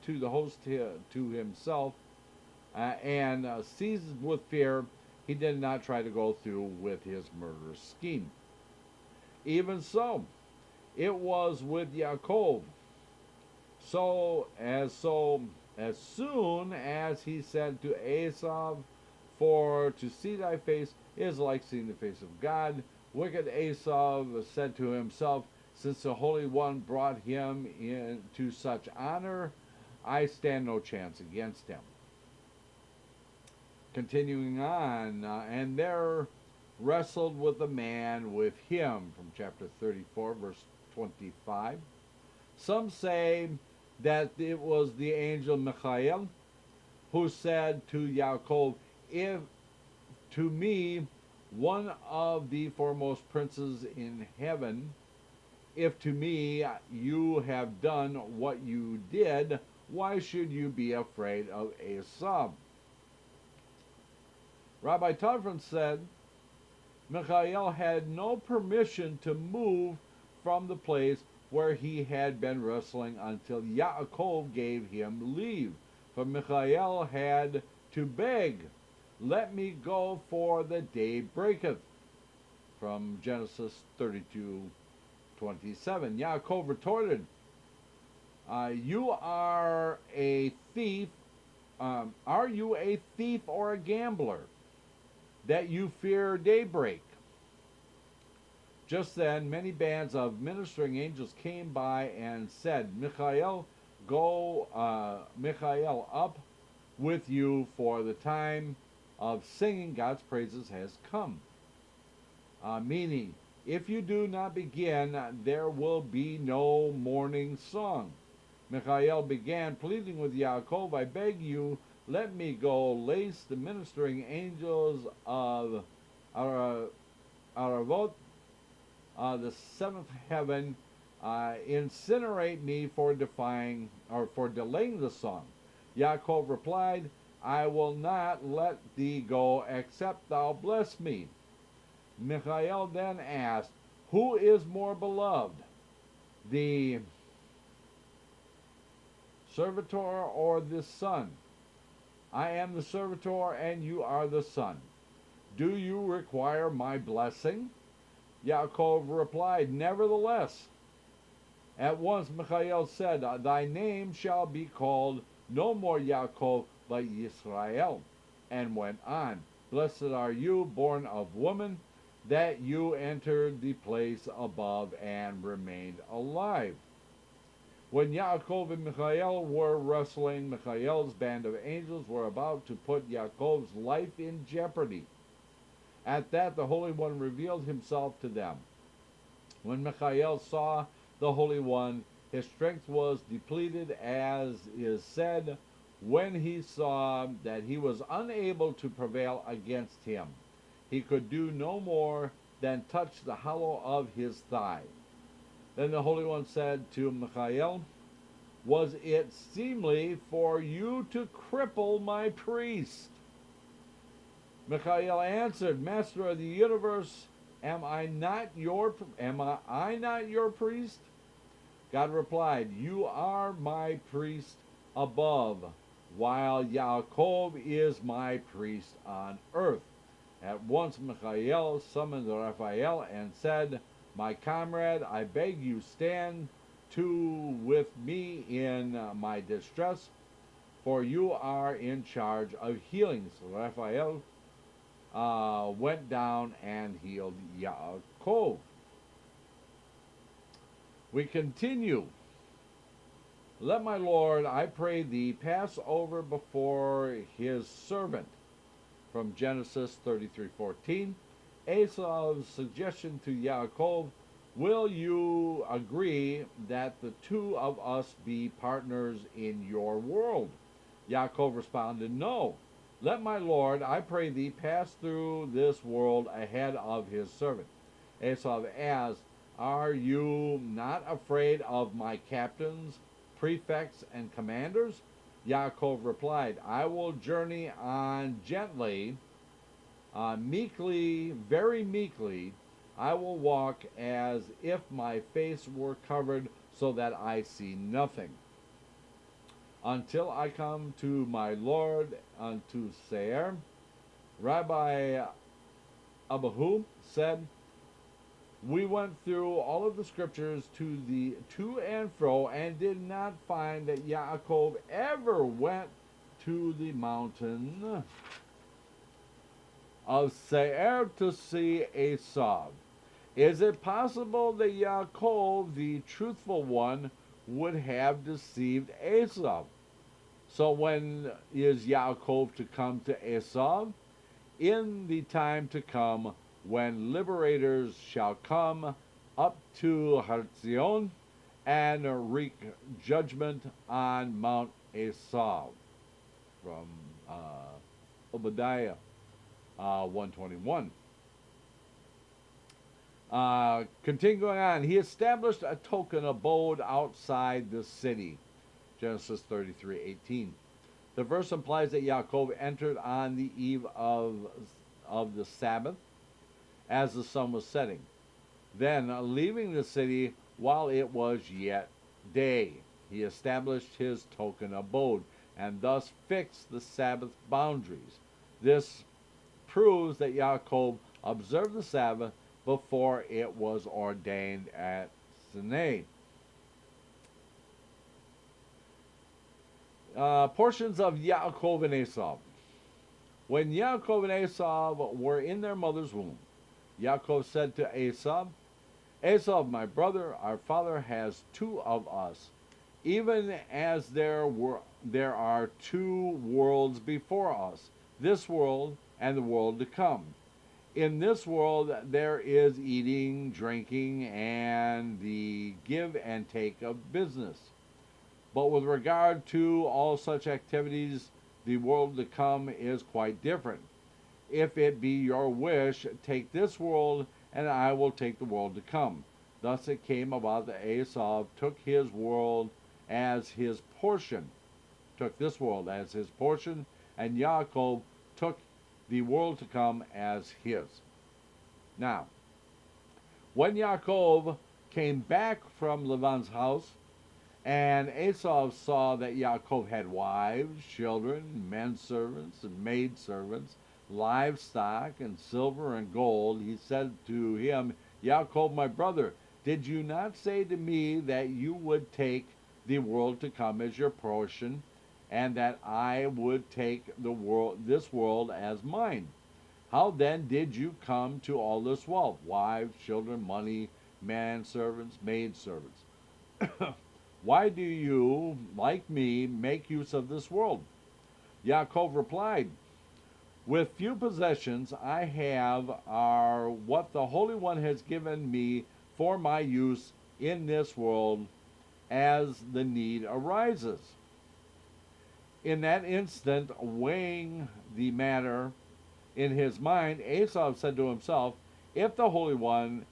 Speaker 1: to the host to himself, and seized with fear, he did not try to go through with his murderous scheme. Even so, it was with Yaakov. So as soon as he said to Esav, "For to see thy face is like seeing the face of God," wicked Esav said to himself, "Since the Holy One brought him into such honor, I stand no chance against him." Continuing on, and there wrestled with a man with him, from chapter 34, verse 25. Some say that it was the angel Michael who said to Yaakov, "If to me, one of the foremost princes in heaven, if to me you have done what you did, why should you be afraid of Esav?" Rabbi Tarfon said Michael had no permission to move from the place, where he had been wrestling until Yaakov gave him leave. For Michael had to beg, "Let me go, for the day breaketh." From Genesis 32:27. Yaakov retorted, "You are a thief. Are you a thief or a gambler, that you fear daybreak?" Just then, many bands of ministering angels came by and said, "Michael, Michael, up with you, for the time of singing God's praises has come." Meaning, if you do not begin, there will be no morning song. Michael began pleading with Yaakov, "I beg you, let me go, lest the ministering angels of Aravot, the seventh heaven, incinerate me for delaying the song." Yaakov replied, "I will not let thee go, except thou bless me." Michael then asked, "Who is more beloved, the servitor or the son?" "I am the servitor, and you are the son. Do you require my blessing?" Yaakov replied, "Nevertheless." At once Michael said, "Thy name shall be called no more Yaakov, but Yisrael," and went on, "Blessed are you, born of woman, that you entered the place above and remained alive." When Yaakov and Michael were wrestling, Michael's band of angels were about to put Yaakov's life in jeopardy. At that, the Holy One revealed himself to them. When Michael saw the Holy One, his strength was depleted, as is said, when he saw that he was unable to prevail against him. He could do no more than touch the hollow of his thigh. Then the Holy One said to Michael, "Was it seemly for you to cripple my priest?" Michael answered, "Master of the universe, am I not your priest?" God replied, "You are my priest above, while Yaakov is my priest on earth." At once Michael summoned Raphael and said, "My comrade, I beg you, stand to with me in my distress, for you are in charge of healing." So Raphael went down and healed Yaakov. We continue. "Let my Lord, I pray thee, pass over before his servant." From Genesis 33:14. Esau's suggestion to Yaakov, "Will you agree that the two of us be partners in your world?" Yaakov responded, "No. Let my Lord, I pray thee, pass through this world ahead of his servant." Esau asked, "Are you not afraid of my captains, prefects, and commanders?" Yaakov replied, "I will journey on gently, meekly, very meekly. I will walk as if my face were covered, so that I see nothing, until I come to my Lord, unto Seir." Rabbi Abahu said, "We went through all of the scriptures to and fro, and did not find that Yaakov ever went to the mountain of Seir to see Esau. Is it possible that Yaakov, the truthful one, would have deceived Esau? So when is Yaakov to come to Esau? In the time to come, when liberators shall come up to Harzion and wreak judgment on Mount Esau. From Obadiah 121. Continuing on, he established a token abode outside the city. Genesis 33:18. The verse implies that Yaakov entered on the eve of the Sabbath, as the sun was setting. Then, leaving the city, while it was yet day. He established his token abode, and thus fixed the Sabbath boundaries. This proves that Yaakov observed the Sabbath before it was ordained at Sinai. Portions of Yaakov and Esau. When Yaakov and Esau were in their mother's womb, Yaakov said to Esau, Esau, my brother, our father has two of us, even as there are two worlds before us, this world and the world to come. In this world there is eating, drinking, and the give and take of business. But with regard to all such activities, the world to come is quite different. If it be your wish, take this world, and I will take the world to come. Thus it came about that Esau took his world as his portion, took this world as his portion, and Yaakov took the world to come as his. Now, when Yaakov came back from Laban's house, and Esau saw that Yaakov had wives, children, men servants, and maid servants, livestock, and silver and gold, he said to him, Yaakov, my brother, did you not say to me that you would take the world to come as your portion, and that I would take this world as mine? How then did you come to all this wealth, wives, children, money, men servants, maid servants? Why do you, like me, make use of this world? Yaakov replied, with few possessions I have are what the Holy One has given me for my use in this world as the need arises. In that instant, weighing the matter in his mind, Esau said to himself, if the Holy One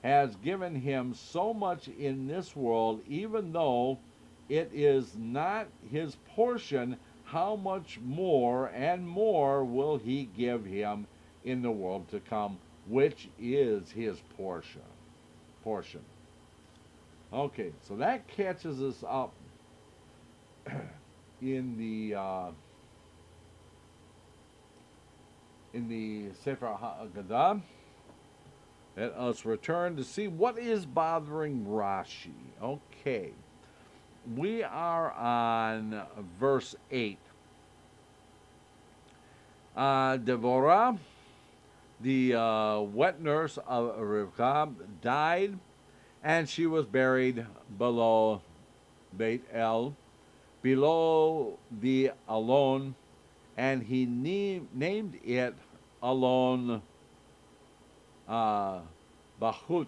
Speaker 1: has given him so much in this world, even though it is not his portion, how much more and more will he give him in the world to come, which is his portion. Okay, so that catches us up in the Sefer HaAgadah. Let us return to see what is bothering Rashi. Okay. We are on verse 8. Devorah, the wet nurse of Rivka, died, and she was buried below Beit El, below the Alon, and he named it Alon Bahut.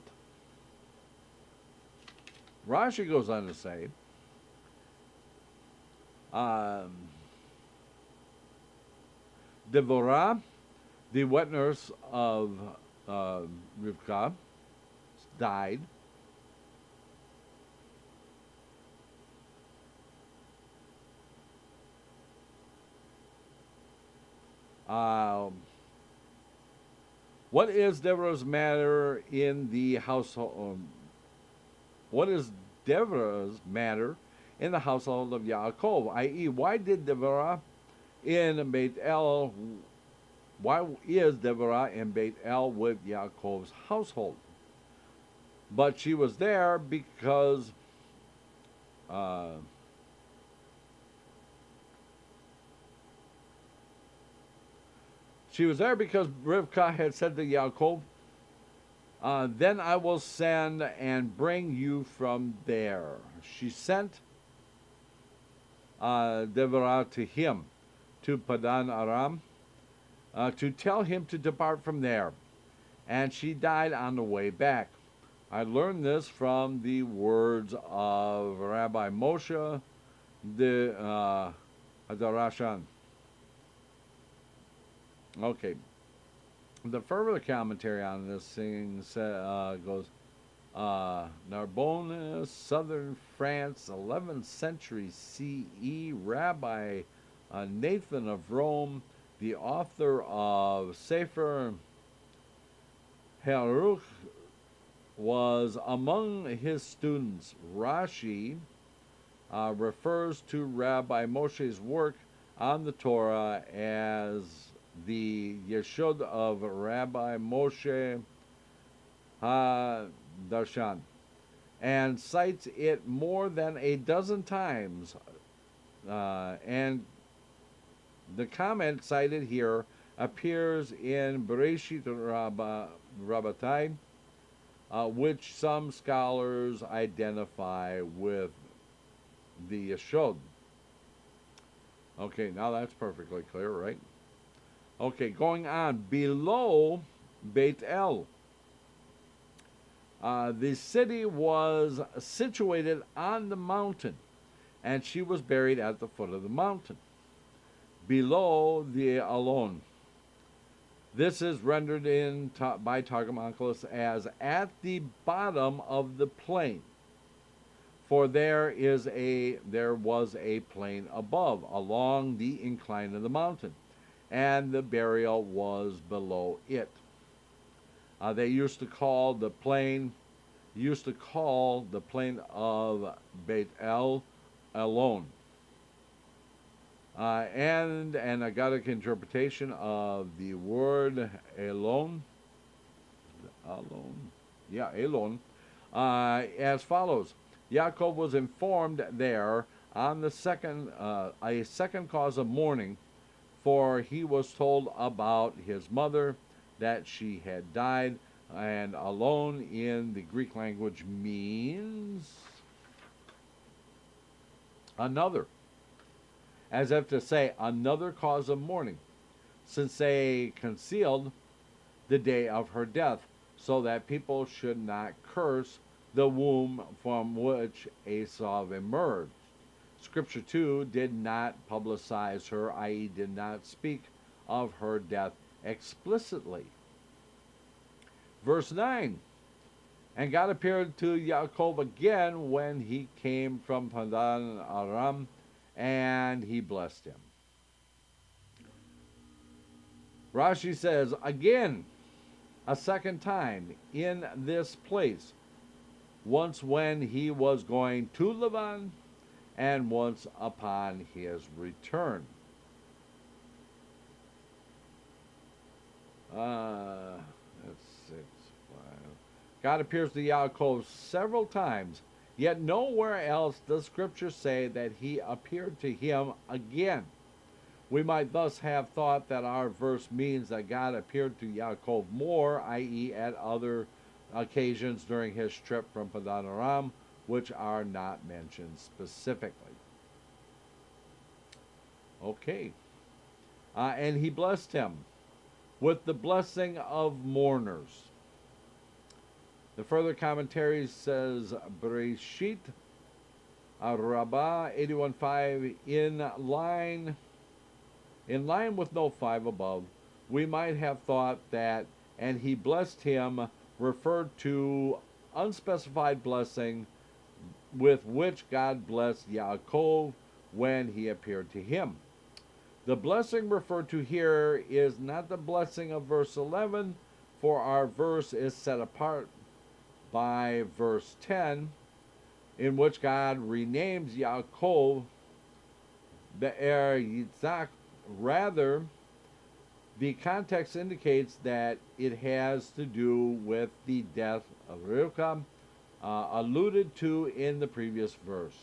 Speaker 1: Rashi goes on to say, Devorah, the wet nurse of Rivka, died. What is Deborah's matter in the household? What is Deborah's matter in the household of Yaakov? I.e., why did Deborah in Beit El? Why is Deborah in Beit El with Yaakov's household? But she was there because Rivka had said to Yaakov, then I will send and bring you from there. She sent Deborah to him, to Padan Aram, to tell him to depart from there. And she died on the way back. I learned this from the words of Rabbi Moshe the Hadarashan. Okay. The further commentary on this thing goes, Narbonne, southern France, 11th century CE, Rabbi Nathan of Rome, the author of Sefer Heruch was among his students. Rashi refers to Rabbi Moshe's work on the Torah as the Yeshud of Rabbi Moshe HaDarshan, and cites it more than a dozen times. And the comment cited here appears in Bereshit Rabbatai, which some scholars identify with the Yeshod. Okay, now that's perfectly clear, right? Okay, going on. Below Beit El, the city was situated on the mountain, and she was buried at the foot of the mountain, below the Alon. This is rendered by Targum Onkelos as at the bottom of the plain, for there was a plain above, along the incline of the mountain, and the burial was below it. They used to call the plain of Beit El Alon. And an Agadic interpretation of the word Elon, as follows. Yaakov was informed there on a second cause of mourning, for he was told about his mother, that she had died, and alone in the Greek language means another, as if to say another cause of mourning, since they concealed the day of her death, so that people should not curse the womb from which Esau emerged. Scripture, too, did not publicize her, i.e., did not speak of her death explicitly. Verse 9, and God appeared to Yaakov again when he came from Padan Aram, and he blessed him. Rashi says, again, a second time, in this place, once when he was going to Laban, and once upon his return. That's 6, 5. God appears to Yaakov several times, yet nowhere else does Scripture say that he appeared to him again. We might thus have thought that our verse means that God appeared to Yaakov more, i.e., at other occasions during his trip from Padan Aram, which are not mentioned specifically. Okay. And he blessed him with the blessing of mourners. The further commentary says, Bereshit Rabbah 81.5, in line with no 5 above, we might have thought that, and he blessed him, referred to unspecified blessing with which God blessed Yaakov when he appeared to him. The blessing referred to here is not the blessing of verse 11, for our verse is set apart by verse 10, in which God renames Yaakov Be'er Yitzhak. Rather, the context indicates that it has to do with the death of Rivka, alluded to in the previous verse.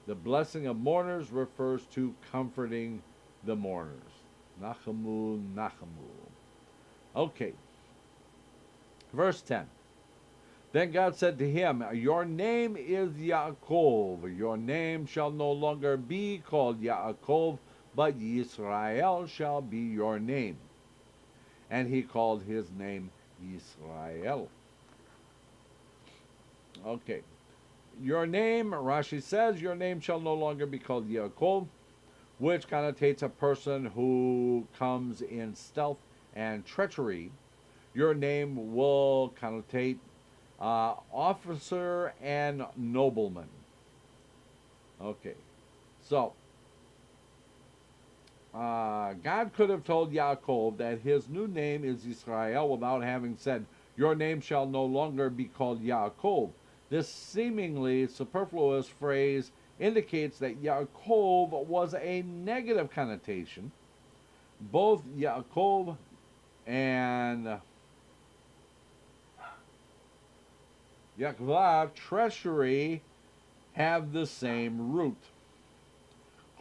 Speaker 1: The blessing of mourners refers to comforting the mourners. Nachamu, Nachamu. Okay. Verse 10. Then God said to him, your name is Yaakov. Your name shall no longer be called Yaakov, but Yisrael shall be your name. And he called his name Yisrael. Okay. Your name, Rashi says, your name shall no longer be called Yaakov, which connotates a person who comes in stealth and treachery. Your name will connotate officer and nobleman. Okay. So, God could have told Yaakov that his new name is Israel without having said, Your name shall no longer be called Yaakov. This seemingly superfluous phrase indicates that Yaakov was a negative connotation. Both Yaakov and Yaakov, treasury, have the same root.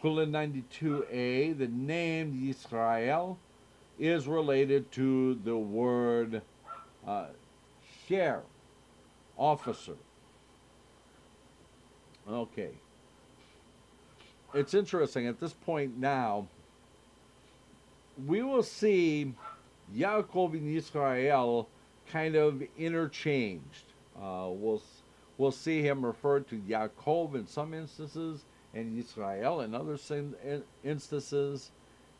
Speaker 1: Kula 92a, the name Yisrael is related to the word sher, officer. Okay. It's interesting at this point now, we will see Yaakov and Yisrael kind of interchanged. We'll see him referred to Yaakov in some instances and Yisrael in other instances.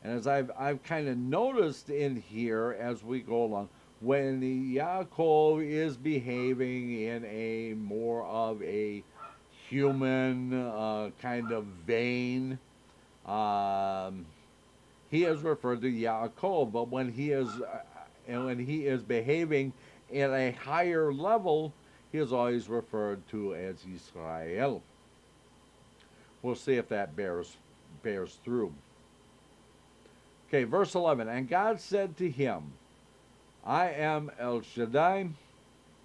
Speaker 1: And as I've kind of noticed in here as we go along, when Yaakov is behaving in a more of a human kind of vein, he is referred to Yaakov. But when he is behaving at a higher level, he is always referred to as Yisrael. We'll see if that bears through. Okay, verse 11. And God said to him, I am El Shaddai.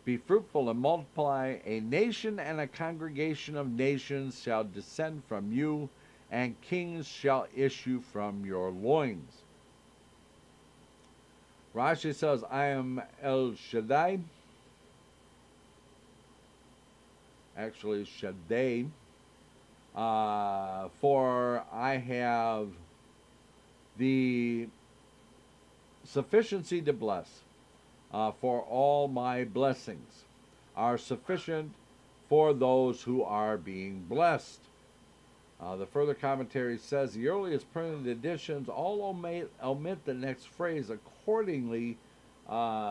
Speaker 1: Be fruitful and multiply. A nation and a congregation of nations shall descend from you, and kings shall issue from your loins. Rashi says, I am El Shaddai. Actually, Shaddai. For I have the sufficiency to bless. For all my blessings are sufficient for those who are being blessed. The further commentary says the earliest printed editions all omit the next phrase. Accordingly, Shechab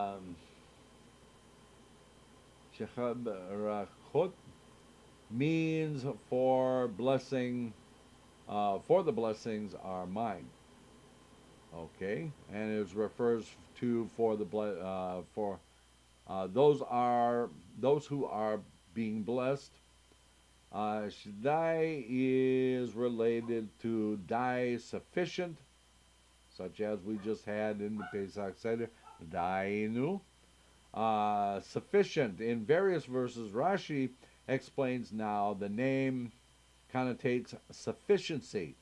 Speaker 1: Rachot means for blessing, for the blessings are mine. Okay, and it refers to for those who are being blessed. Shaddai is related to dai sufficient, such as we just had in the Pesach Seder, dainu. Sufficient in various verses. Rashi explains now the name connotates sufficiency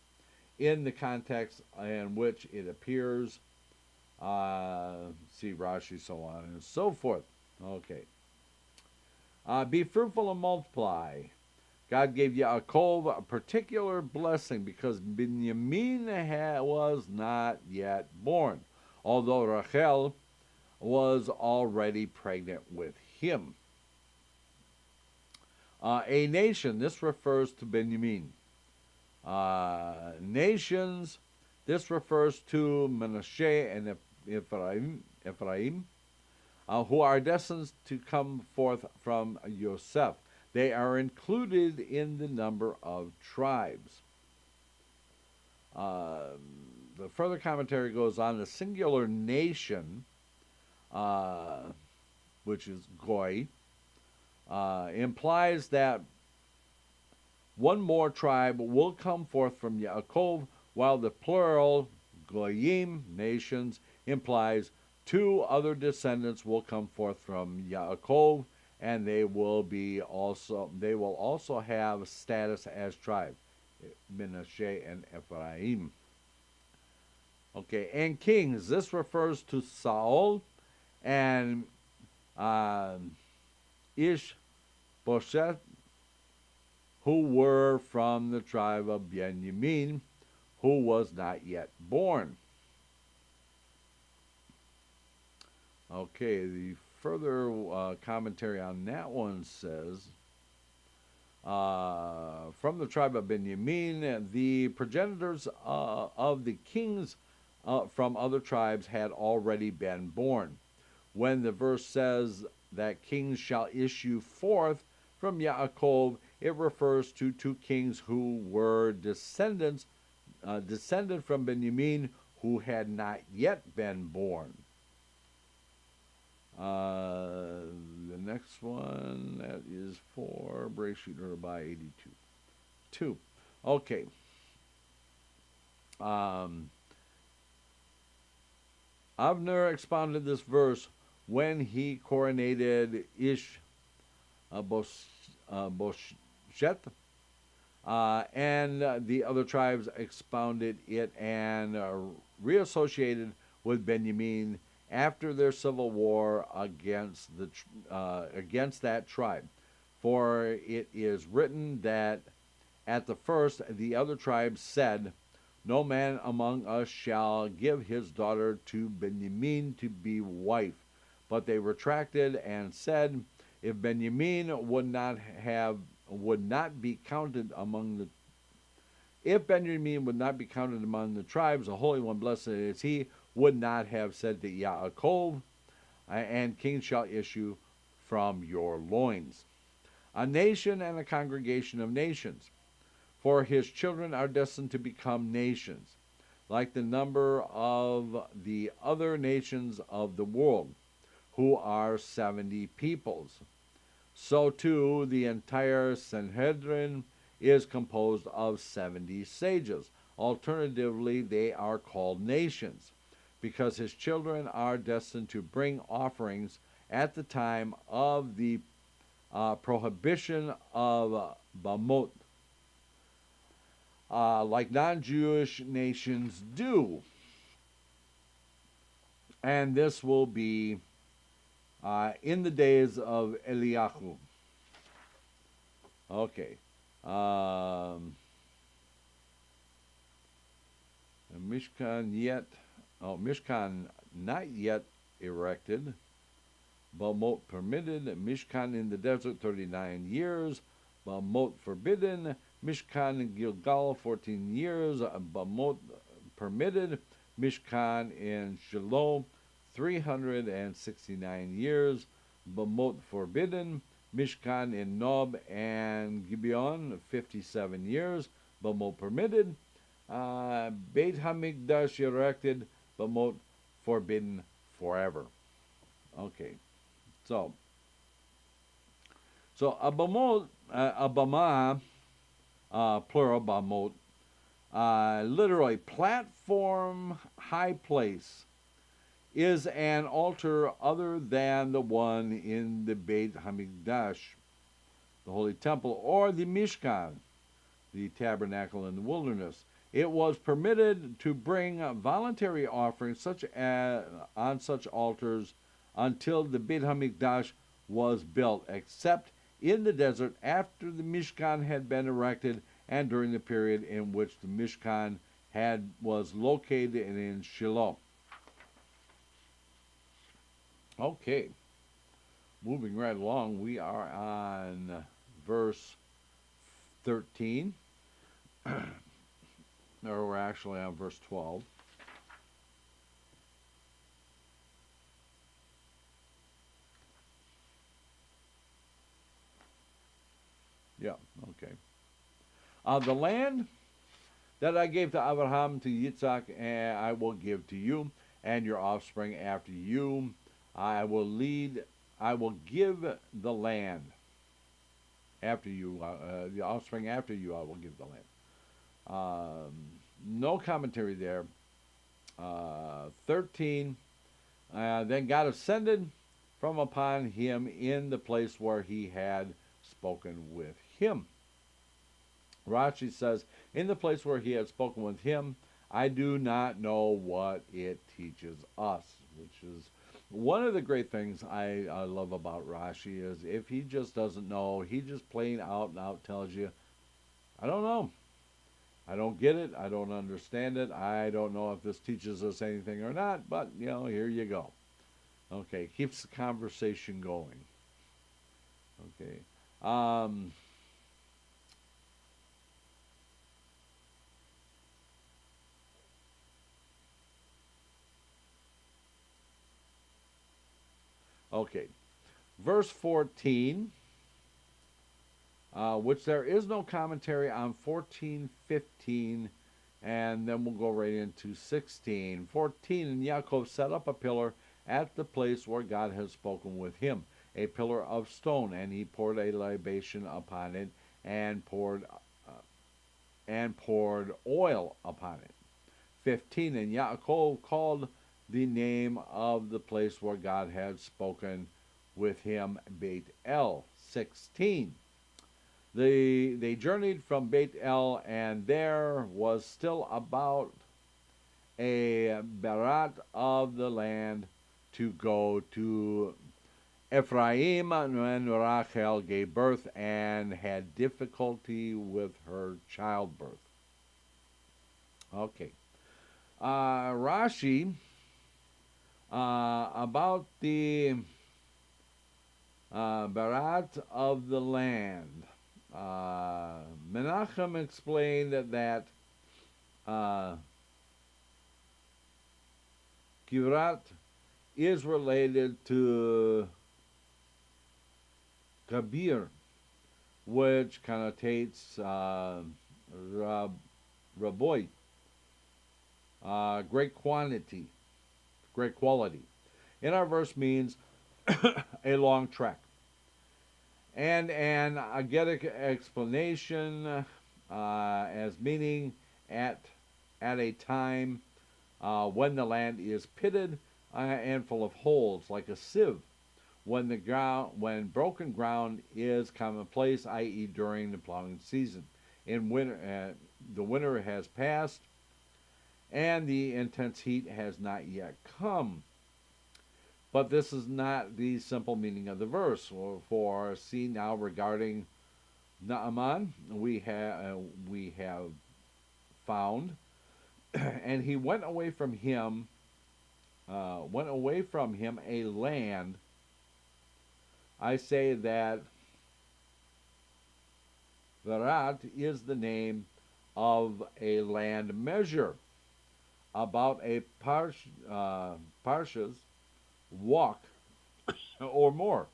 Speaker 1: in the context in which it appears. See Rashi, so on and so forth. Okay. Be fruitful and multiply. God gave Yaakov a particular blessing because Binyamin was not yet born, although Rachel was already pregnant with him. A nation, this refers to Benjamin. Nations, this refers to Manasseh and Ephraim, who are destined to come forth from Yosef. They are included in the number of tribes. The further commentary goes on. The singular nation, which is Goy, implies that one more tribe will come forth from Yaakov, while the plural, Goyim, nations, implies two other descendants will come forth from Yaakov, and they will also have status as tribe, Manasseh and Ephraim. Okay, and kings, this refers to Saul and Ishbosheth, who were from the tribe of Benjamin, who was not yet born. Okay, the further commentary on that one says, from the tribe of Benjamin, the progenitors of the kings from other tribes had already been born. When the verse says that kings shall issue forth from Yaakov, it refers to two kings who were descended from Benjamin who had not yet been born. The next one, that is for Breshit Rabbi 82. 2. Okay. Avner expounded this verse when he coronated Ish Boshet, and the other tribes expounded it and reassociated with Benjamin after their civil war against that tribe. For it is written that at the first the other tribes said, "No man among us shall give his daughter to Benjamin to be wife." But they retracted and said, "If Benjamin would not be counted among the tribes, the Holy One, blessed is he, would not have said to Yaakov, and kings shall issue from your loins." A nation and a congregation of nations. For his children are destined to become nations, like the number of the other nations of the world, who are 70 peoples. So too the entire Sanhedrin is composed of 70 sages. Alternatively, they are called nations, because his children are destined to bring offerings at the time of the prohibition of Bamot, like non-Jewish nations do. And this will be in the days of Eliyahu. Okay. Mishkan not yet erected. Bamot permitted. Mishkan in the desert 39 years. Bamot forbidden. Mishkan in Gilgal 14 years. Bamot permitted. Mishkan in Shiloh 369 years. Bamot forbidden. Mishkan in Nob and Gibeon 57 years. Bamot permitted. Beit Hamikdash erected. Bamot forbidden forever. Okay, so Abamot, Abama, plural Bamot, literally platform, high place, is an altar other than the one in the Beit Hamikdash, the Holy Temple, or the Mishkan, the tabernacle in the wilderness. It was permitted to bring voluntary offerings on such altars until the Beit Hamikdash was built, except in the desert after the Mishkan had been erected and during the period in which the Mishkan was located in Shiloh. Okay, moving right along, we are on verse 13. Or we're actually on verse 12. Yeah, okay. The land that I gave to Abraham, to Yitzhak, and I will give to you, and your offspring after you. I will give the land after you, the offspring after you, I will give the land. No commentary there. 13, then God ascended from upon him in the place where he had spoken with him. Rashi says, in the place where he had spoken with him, I do not know what it teaches us, which is one of the great things I love about Rashi is if he just doesn't know, he just plain out and out tells you, I don't know. I don't get it. I don't understand it. I don't know if this teaches us anything or not, but, here you go. Okay, keeps the conversation going. Okay. Okay, verse 14, which there is no commentary on 14, 15, and then we'll go right into 16. 14, and Yaakov set up a pillar at the place where God had spoken with him, a pillar of stone, and he poured a libation upon it, and poured oil upon it. 15. And Yaakov called the name of the place where God had spoken with him Beit El. 16. They journeyed from Beit El, and there was still about a barat of the land to go to Ephraim, when Rachel gave birth and had difficulty with her childbirth. Okay. Rashi, about the barat of the land. Menachem explained that Kirat is related to Kabir, which connotates Raboy, great quantity, great quality. In our verse means a long trek. And an agedic explanation as meaning at a time when the land is pitted and full of holes, like a sieve. When broken ground is commonplace, i.e., during the plowing season. In winter, the winter has passed, and the intense heat has not yet come. But this is not the simple meaning of the verse. For see now regarding Naaman, we have found, and he went away from him a land. I say that Varat is the name of a land measure, about a parsha's walk or more,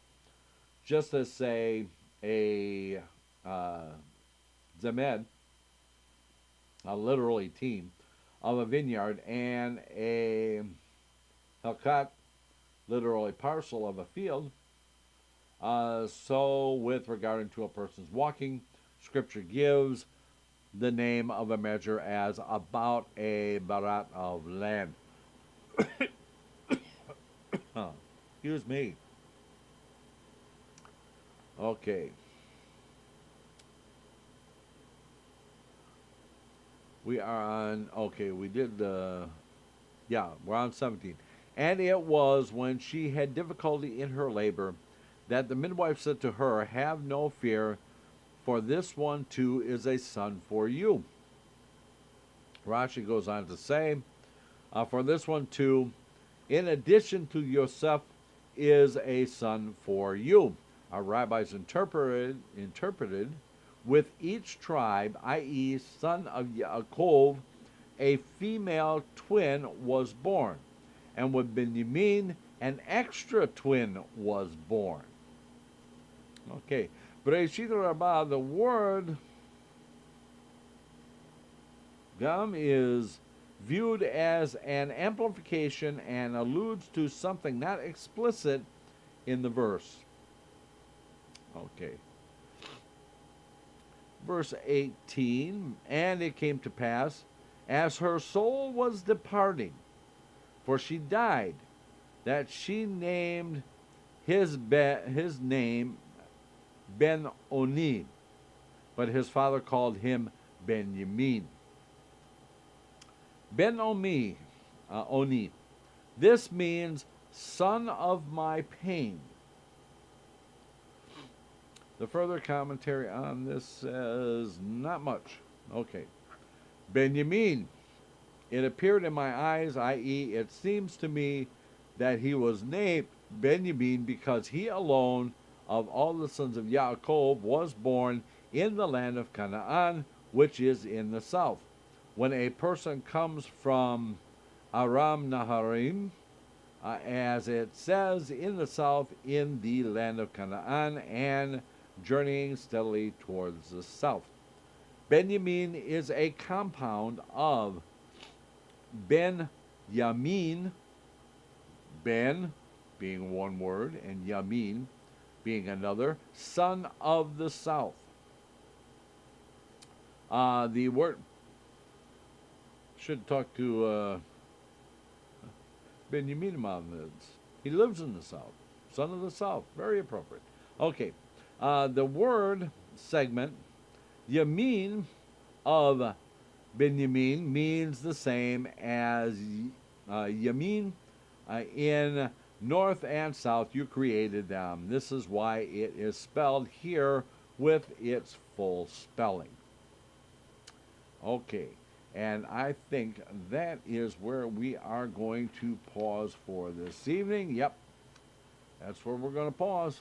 Speaker 1: just as say a zemed, literally team, of a vineyard, and a helkat, literally parcel of a field. So with regard to a person's walking, Scripture gives the name of a measure as about a barat of land. Excuse me. Okay. We are on, okay, we did the, we're on 17. And it was when she had difficulty in her labor that the midwife said to her, have no fear, for this one too is a son for you. Rashi goes on to say, for this one too, in addition to Yosef, is a son for you. Our rabbis interpreted with each tribe, i.e., son of Yaakov, a female twin was born, and with Benjamin, an extra twin was born. Okay, Bereshit Rabbah, the word Gam is viewed as an amplification and alludes to something not explicit in the verse. Okay. Verse 18, and it came to pass, as her soul was departing, for she died, that she named his name Ben-Oni, but his father called him Benjamin. Ben-Oni, Oni. This means son of my pain. The further commentary on this says not much. Okay. Benjamin. It appeared in my eyes, i.e., it seems to me that he was named Benjamin because he alone of all the sons of Yaakov was born in the land of Canaan, which is in the south. When a person comes from Aram Naharim, as it says in the south, in the land of Canaan, and journeying steadily towards the south. Benjamin is a compound of Ben Yamin, Ben being one word, and Yamin being another. Son of the south. The word should talk to Benjamin about this. He lives in the south. Son of the south. Very appropriate. Okay. The word segment, Yamin of Benjamin, means the same as Yamin in north and south. You created them. This is why it is spelled here with its full spelling. Okay, and I think that is where we are going to pause for this evening. Yep, that's where we're going to pause.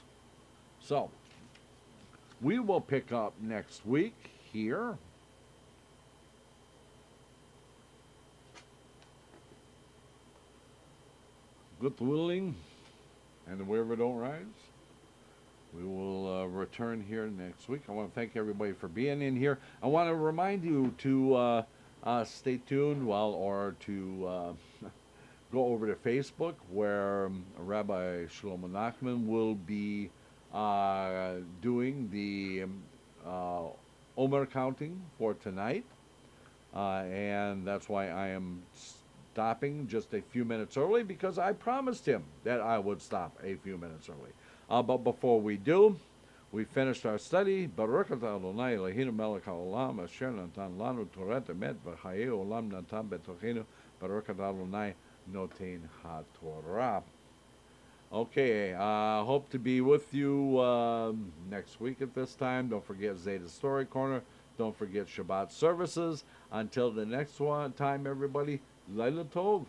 Speaker 1: So, we will pick up next week here. Good willing, and the river don't rise. We will return here next week. I want to thank everybody for being in here. I want to remind you to stay tuned, or to go over to Facebook, where Rabbi Shlomo Nachman will be doing the Omer counting for tonight. And that's why I am stopping just a few minutes early, because I promised him that I would stop a few minutes early. But before we do, we finished our study. Baruch atah Adonai Eloheinu melech haolam asher natan lanu Torah emet v'chayei olam natan betochenu. Baruch atah Adonai noten haTorah. Okay, hope to be with you next week at this time. Don't forget Zeta Story Corner. Don't forget Shabbat services. Until the next time, everybody, Laila Tov.